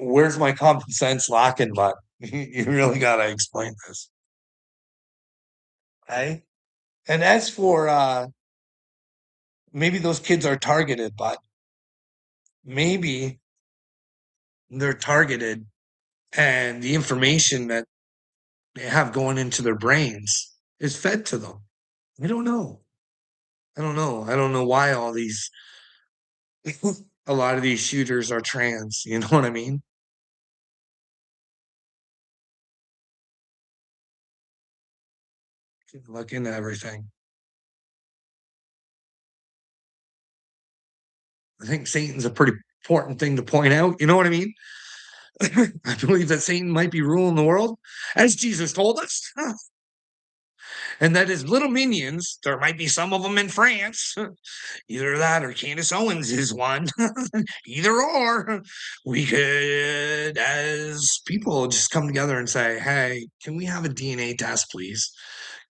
where's my common sense lacking, but you really gotta explain this. Hey? And as for maybe those kids are targeted, but maybe they're targeted and the information that they have going into their brains is fed to them. I don't know. I don't know. I don't know why all these a lot of these shooters are trans. You know what I mean? Look into everything. I think Satan's a pretty important thing to point out. You know what I mean? I believe that Satan might be ruling the world, as Jesus told us. And that his little minions, there might be some of them in France. Either that or Candace Owens is one. Either or. We could, as people, just come together and say, hey, can we have a DNA test, please?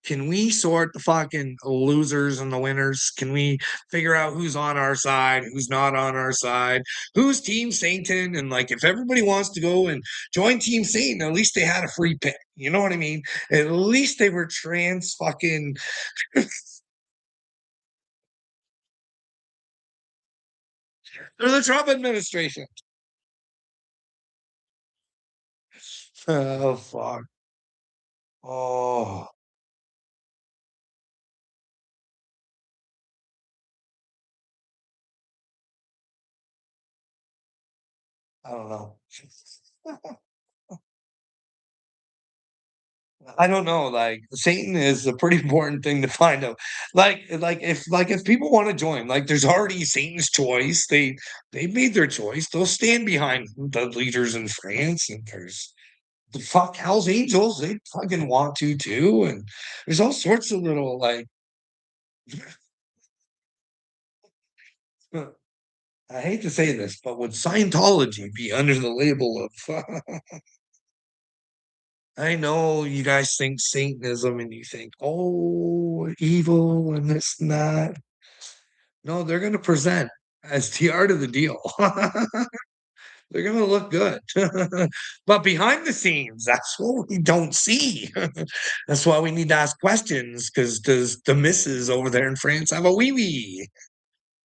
Can we sort the fucking losers and the winners? Can we figure out who's on our side, who's not on our side, who's Team Satan? And like, if everybody wants to go and join Team Satan, at least they had a free pick. You know what I mean? At least they were trans fucking They're the Trump administration. Oh fuck. Oh, I don't know. I don't know. Like Satan is a pretty important thing to find out. Like if people want to join, like there's already Satan's choice. They made their choice. They'll stand behind the leaders in France, and there's the fuck Hell's Angels. They fucking want to too, and there's all sorts of little like. I hate to say this, but would Scientology be under the label of? I know you guys think Satanism and you think, oh, evil and this and that. No, they're going to present as the art of the deal. They're going to look good. But behind the scenes, that's what we don't see. That's why we need to ask questions because does the missus over there in France have a wee wee?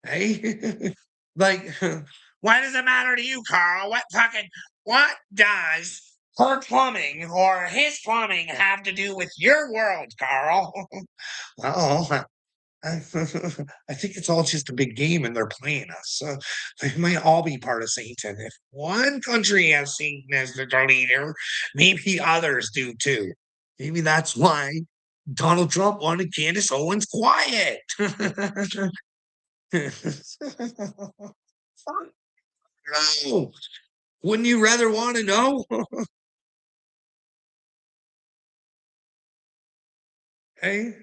Hey? Like, why does it matter to you, Carl? What does her plumbing or his plumbing have to do with your world, Carl? Well, I think it's all just a big game and they're playing us. They might all be part of Satan. If one country has Satan as their leader, maybe others do too. Maybe that's why Donald Trump wanted Candace Owens quiet. No. Wouldn't you rather want to know? Hey,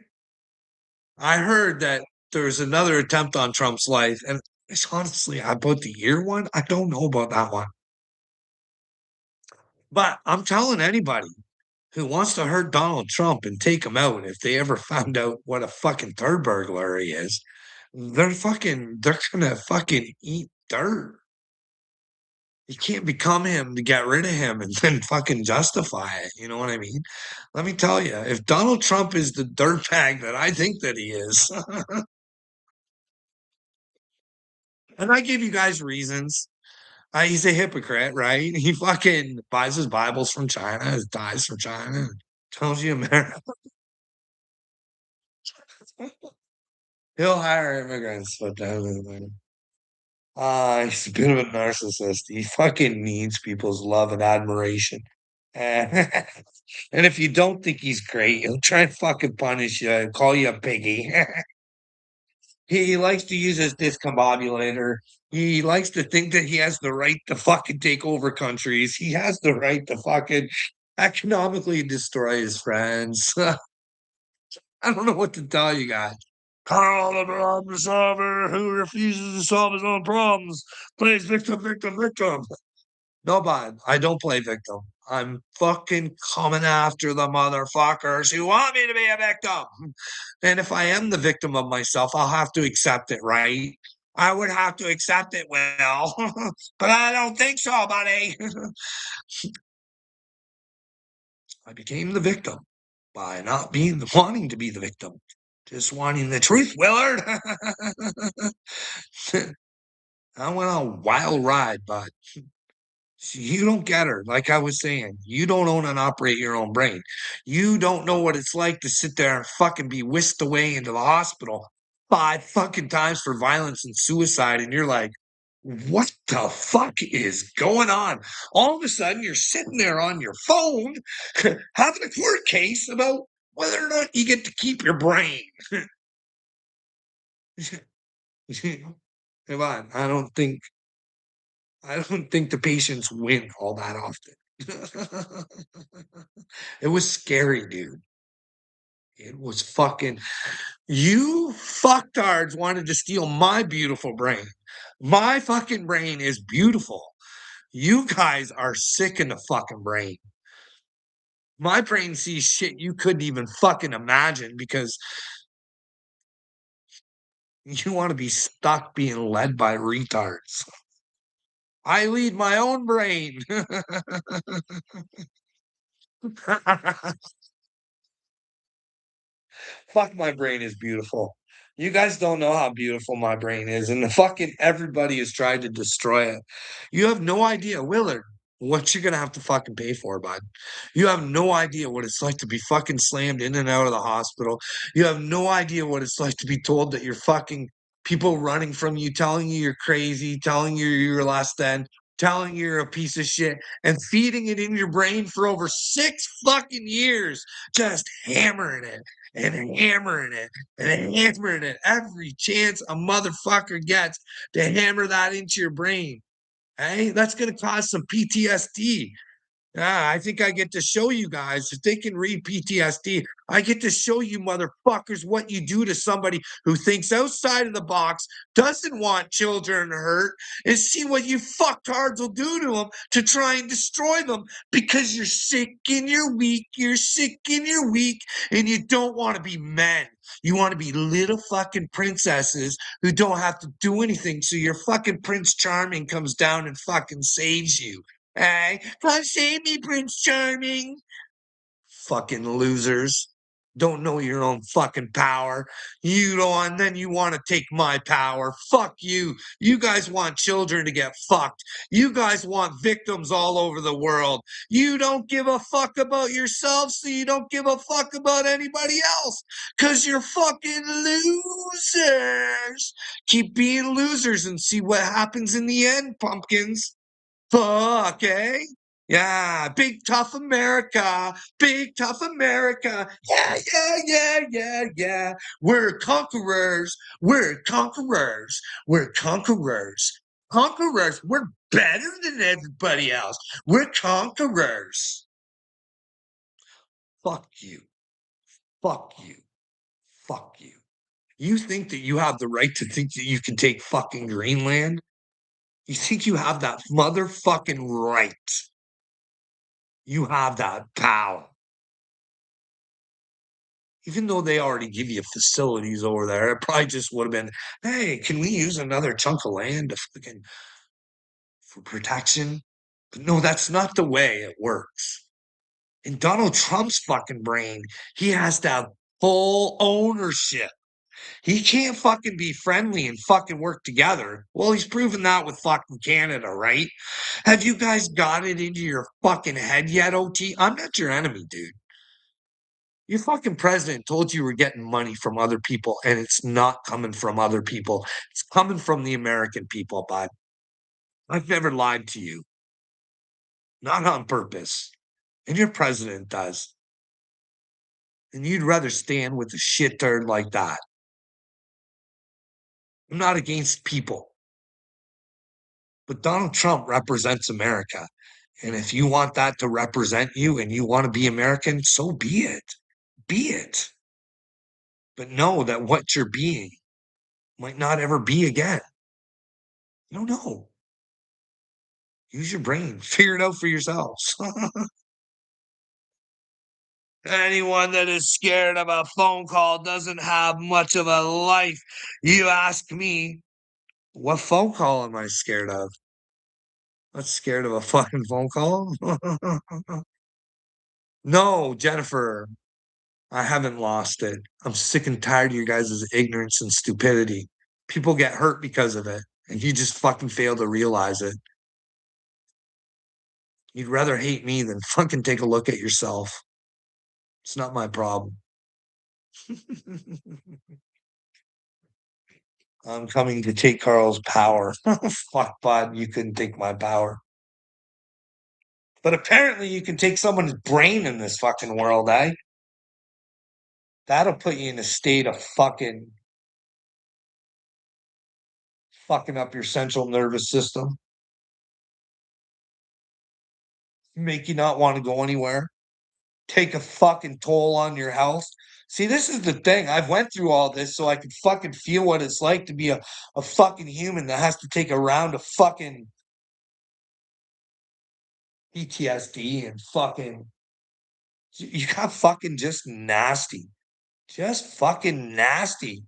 I heard that there's another attempt on Trump's life, and it's honestly about the year one. I don't know about that one, but I'm telling anybody who wants to hurt Donald Trump and take him out if they ever found out what a fucking third burglar he is, they're gonna fucking eat dirt. You can't become him to get rid of him and then fucking justify it. You know what I mean? Let me tell you, if Donald Trump is the dirtbag that I think that he is, and I give you guys reasons, he's a hypocrite, right? He fucking buys his Bibles from China, his dies from China, and tells you America. He'll hire immigrants, but he's a bit of a narcissist. He fucking needs people's love and admiration. And, and if you don't think he's great, he'll try and fucking punish you and call you a piggy. He likes to use his discombobulator. He likes to think that he has the right to fucking take over countries. He has the right to fucking economically destroy his friends. I don't know what to tell you guys. Carl, the problem solver who refuses to solve his own problems, plays victim, victim, victim. No, bud, I don't play victim. I'm fucking coming after the motherfuckers who want me to be a victim. And if I am the victim of myself, I'll have to accept it, right? I would have to accept it, Will. But I don't think so, buddy. I became the victim by not being wanting to be the victim. Just wanting the truth, Willard. I went on a wild ride, but you don't get her. Like I was saying, you don't own and operate your own brain. You don't know what it's like to sit there and fucking be whisked away into the hospital 5 fucking times for violence and suicide. And you're like, what the fuck is going on? All of a sudden, you're sitting there on your phone having a court case about whether or not you get to keep your brain. Come on, I don't think the patients win all that often. It was scary, dude. It was fucking. You fucktards wanted to steal my beautiful brain. My fucking brain is beautiful. You guys are sick in the fucking brain. My brain sees shit you couldn't even fucking imagine because you want to be stuck being led by retards. I lead my own brain. Fuck, my brain is beautiful. You guys don't know how beautiful my brain is, and the fucking everybody has tried to destroy it. You have no idea, Willard, what you're gonna have to fucking pay for, bud. You have no idea what it's like to be fucking slammed in and out of the hospital. You have no idea what it's like to be told that you're fucking people running from you, telling you you're crazy, telling you you're less than, telling you you're a piece of shit, and feeding it in your brain for over 6 fucking years, just hammering it and hammering it and hammering it every chance a motherfucker gets to hammer that into your brain. Hey, that's going to cause some PTSD. Yeah, I think I get to show you guys if they can read PTSD. I get to show you motherfuckers what you do to somebody who thinks outside of the box, doesn't want children hurt, and see what you fucktards will do to them to try and destroy them because you're sick and you're weak. You're sick and you're weak, and you don't want to be men. You want to be little fucking princesses who don't have to do anything. So your fucking Prince Charming comes down and fucking saves you. Hey, come save me, Prince Charming. Fucking losers. Don't know your own fucking power. You don't, and then you want to take my power. Fuck you. You guys want children to get fucked. You guys want victims all over the world. You don't give a fuck about yourself, so you don't give a fuck about anybody else. Because you're fucking losers. Keep being losers and see what happens in the end, pumpkins. Fuck, eh? Yeah, big tough America, big tough America. Yeah, yeah, yeah, yeah, yeah. We're conquerors, we're conquerors, we're conquerors. Conquerors, we're better than everybody else. We're conquerors. Fuck you, fuck you, fuck you. You think that you have the right to think that you can take fucking Greenland? You think you have that motherfucking right? You have that power. Even though they already give you facilities over there, it probably just would have been, hey, can we use another chunk of land to fucking for protection? But no, that's not the way it works. In Donald Trump's fucking brain, he has to have full ownership. He can't fucking be friendly and fucking work together. Well, he's proven that with fucking Canada, right? Have you guys got it into your fucking head yet, OT? I'm not your enemy, dude. Your fucking president told you were getting money from other people, and it's not coming from other people. It's coming from the American people, bud. I've never lied to you, not on purpose. And your president does. And you'd rather stand with a shit turd like that. I'm not against people, but Donald Trump represents America. And if you want that to represent you and you want to be American, so be it. Be it. But know that what you're being might not ever be again. You don't know. Use your brain. Figure it out for yourselves. Anyone that is scared of a phone call doesn't have much of a life. You ask me, what phone call am I scared of? Not scared of a fucking phone call? No, Jennifer, I haven't lost it. I'm sick and tired of your guys' ignorance and stupidity. People get hurt because of it, and you just fucking fail to realize it. You'd rather hate me than fucking take a look at yourself. It's not my problem. I'm coming to take Carl's power. Fuck, bud, you couldn't take my power. But apparently you can take someone's brain in this fucking world, eh? That'll put you in a state of fucking up your central nervous system. Make you not want to go anywhere. Take a fucking toll on your health. See, this is the thing. I've went through all this so I could fucking feel what it's like to be a fucking human that has to take a round of fucking PTSD and fucking you got fucking just nasty. Just fucking nasty.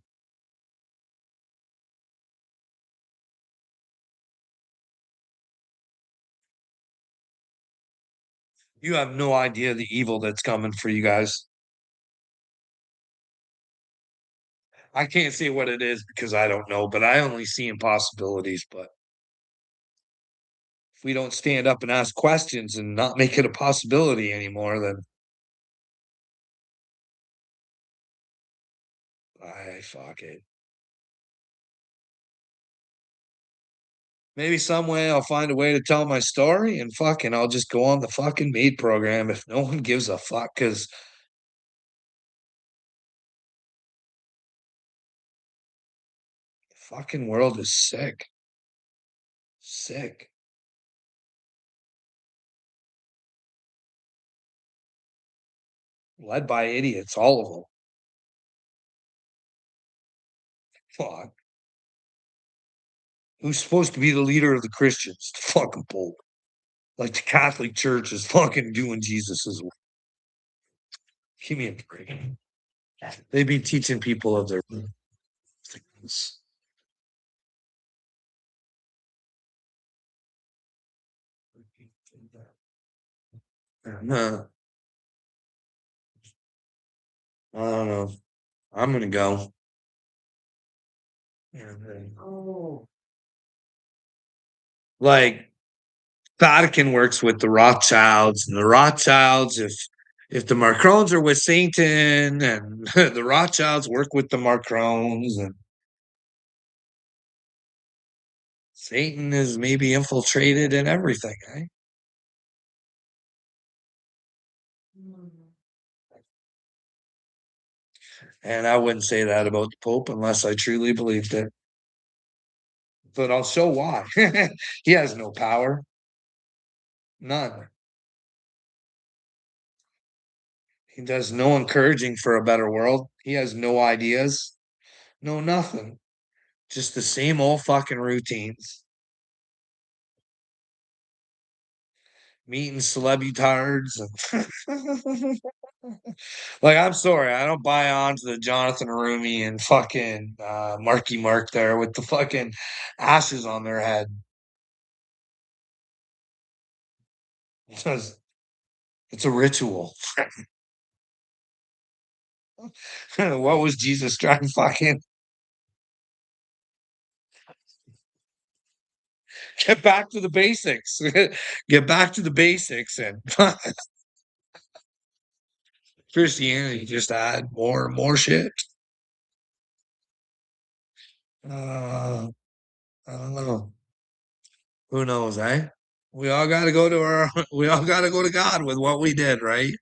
You have no idea the evil that's coming for you guys. I can't say what it is because I don't know, but I only see impossibilities. But if we don't stand up and ask questions and not make it a possibility anymore, then I fuck it. Maybe some way I'll find a way to tell my story and fucking I'll just go on the fucking meat program if no one gives a fuck because the fucking world is sick. Sick. Led by idiots, all of them. Fuck. Who's supposed to be the leader of the Christians? The fucking Pope. Like the Catholic Church is fucking doing Jesus's will. Give me a break. They've been teaching people of their things. Uh, I don't know. I'm gonna go. Like Vatican works with the Rothschilds, and the Rothschilds, if the Macrons are with Satan, and the Rothschilds work with the Macrons, and Satan is maybe infiltrated in everything, eh? And I wouldn't say that about the Pope unless I truly believed it. But I'll show why. He has no power. None. He does no encouraging for a better world. He has no ideas. No nothing. Just the same old fucking routines. Meeting celebutards and like I'm sorry, I don't buy on to the Jonathan Rumi and fucking Marky Mark there with the fucking ashes on their head. Because it's a ritual. What was Jesus trying to fucking get back to the basics? Get back to the basics and Christianity just add more and more shit. Uh, I don't know. Who knows, eh? We all got to go to our. We all got to go to God with what we did, right?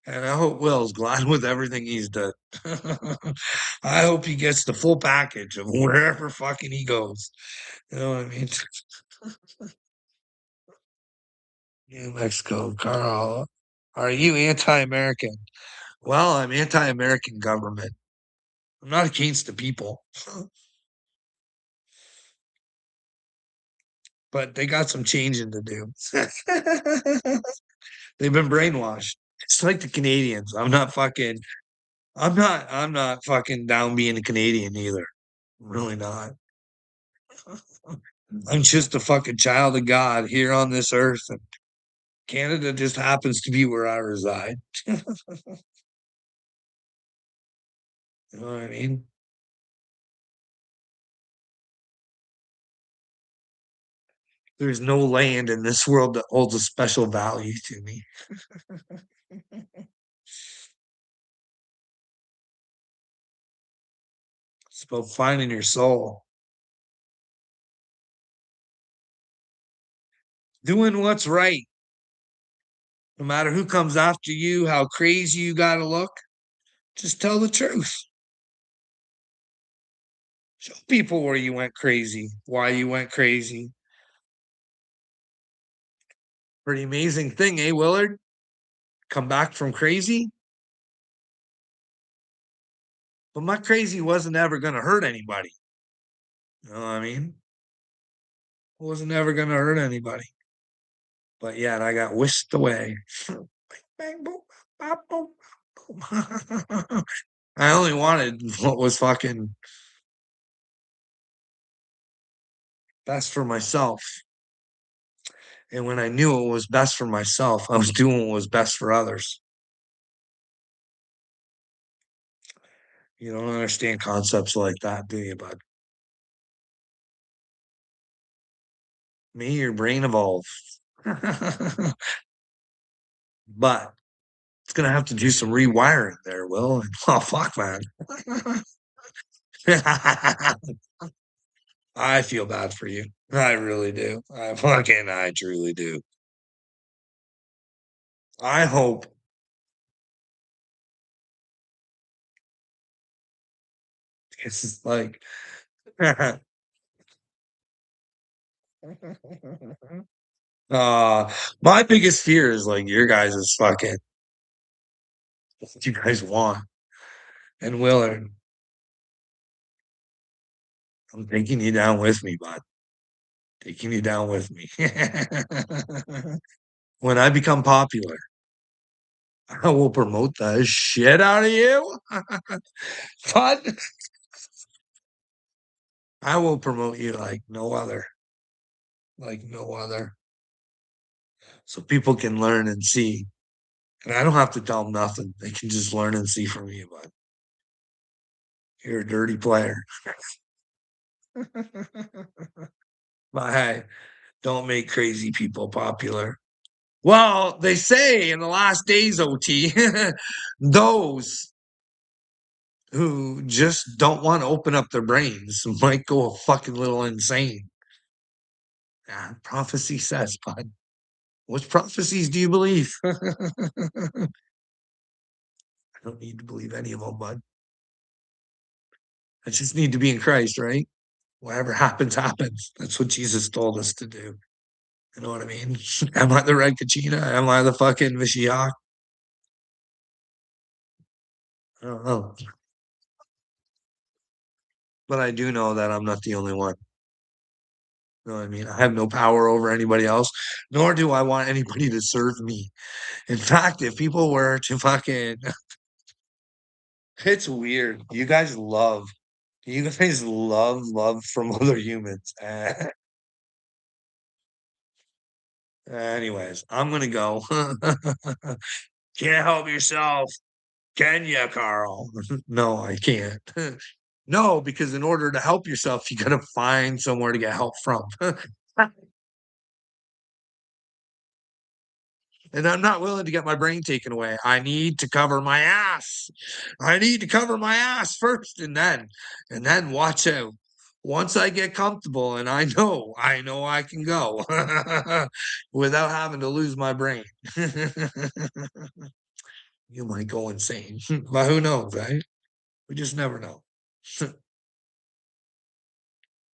And I hope Will's glad with everything he's done. I hope he gets the full package of wherever fucking he goes. You know what I mean? New Mexico, Carl. Are you anti-American? Well, I'm anti-American government. I'm not against the people, but they got some changing to do. They've been brainwashed. It's like the Canadians. I'm not fucking down being a Canadian either. I'm really not. I'm just a fucking child of God here on this earth, and Canada just happens to be where I reside. You know what I mean? There's no land in this world that holds a special value to me. It's about finding your soul, doing what's right, no matter who comes after you, how crazy you got to look. Just tell the truth. Show people where you went crazy, why you went crazy. Pretty amazing thing, eh, Willard? Come back from crazy. But my crazy wasn't ever going to hurt anybody. You know what I mean? It wasn't ever going to hurt anybody. But yet I got whisked away. Bang, boom, bop, boom, boom. I only wanted what was fucking best for myself. And when I knew it was best for myself, I was doing what was best for others. You don't understand concepts like that, do you, bud? Me, your brain evolved. But it's gonna have to do some rewiring there, Will. Oh fuck, man. I feel bad for you. I really do. I truly do. I hope it's like my biggest fear is like your guys is fucking what you guys want. And Willard, I'm taking you down with me, bud. Taking you down with me. When I become popular, I will promote the shit out of you. But I will promote you like no other. Like no other. So people can learn and see. And I don't have to tell them nothing. They can just learn and see from you, bud. You're a dirty player. But hey, don't make crazy people popular. Well, they say in the last days, OT, those who just don't want to open up their brains might go a fucking little insane. Yeah, prophecy says, bud. Which prophecies do you believe? I don't need to believe any of them, bud. I just need to be in Christ, right? Whatever happens, happens. That's what Jesus told us to do. You know what I mean? Am I the Red Kachina? Am I the fucking Mashiach? I don't know. But I do know that I'm not the only one. You know what I mean? I have no power over anybody else, nor do I want anybody to serve me. In fact, if people were to fucking, it's weird. You guys love from other humans. Anyways, I'm gonna go. Can't help yourself, can you, Carl? No, I can't. No, because in order to help yourself, you gotta find somewhere to get help from. And I'm not willing to get my brain taken away. I need to cover my ass. I need to cover my ass first and then watch out. Once I get comfortable and I know I can go without having to lose my brain. You might go insane, but who knows, right? We just never know.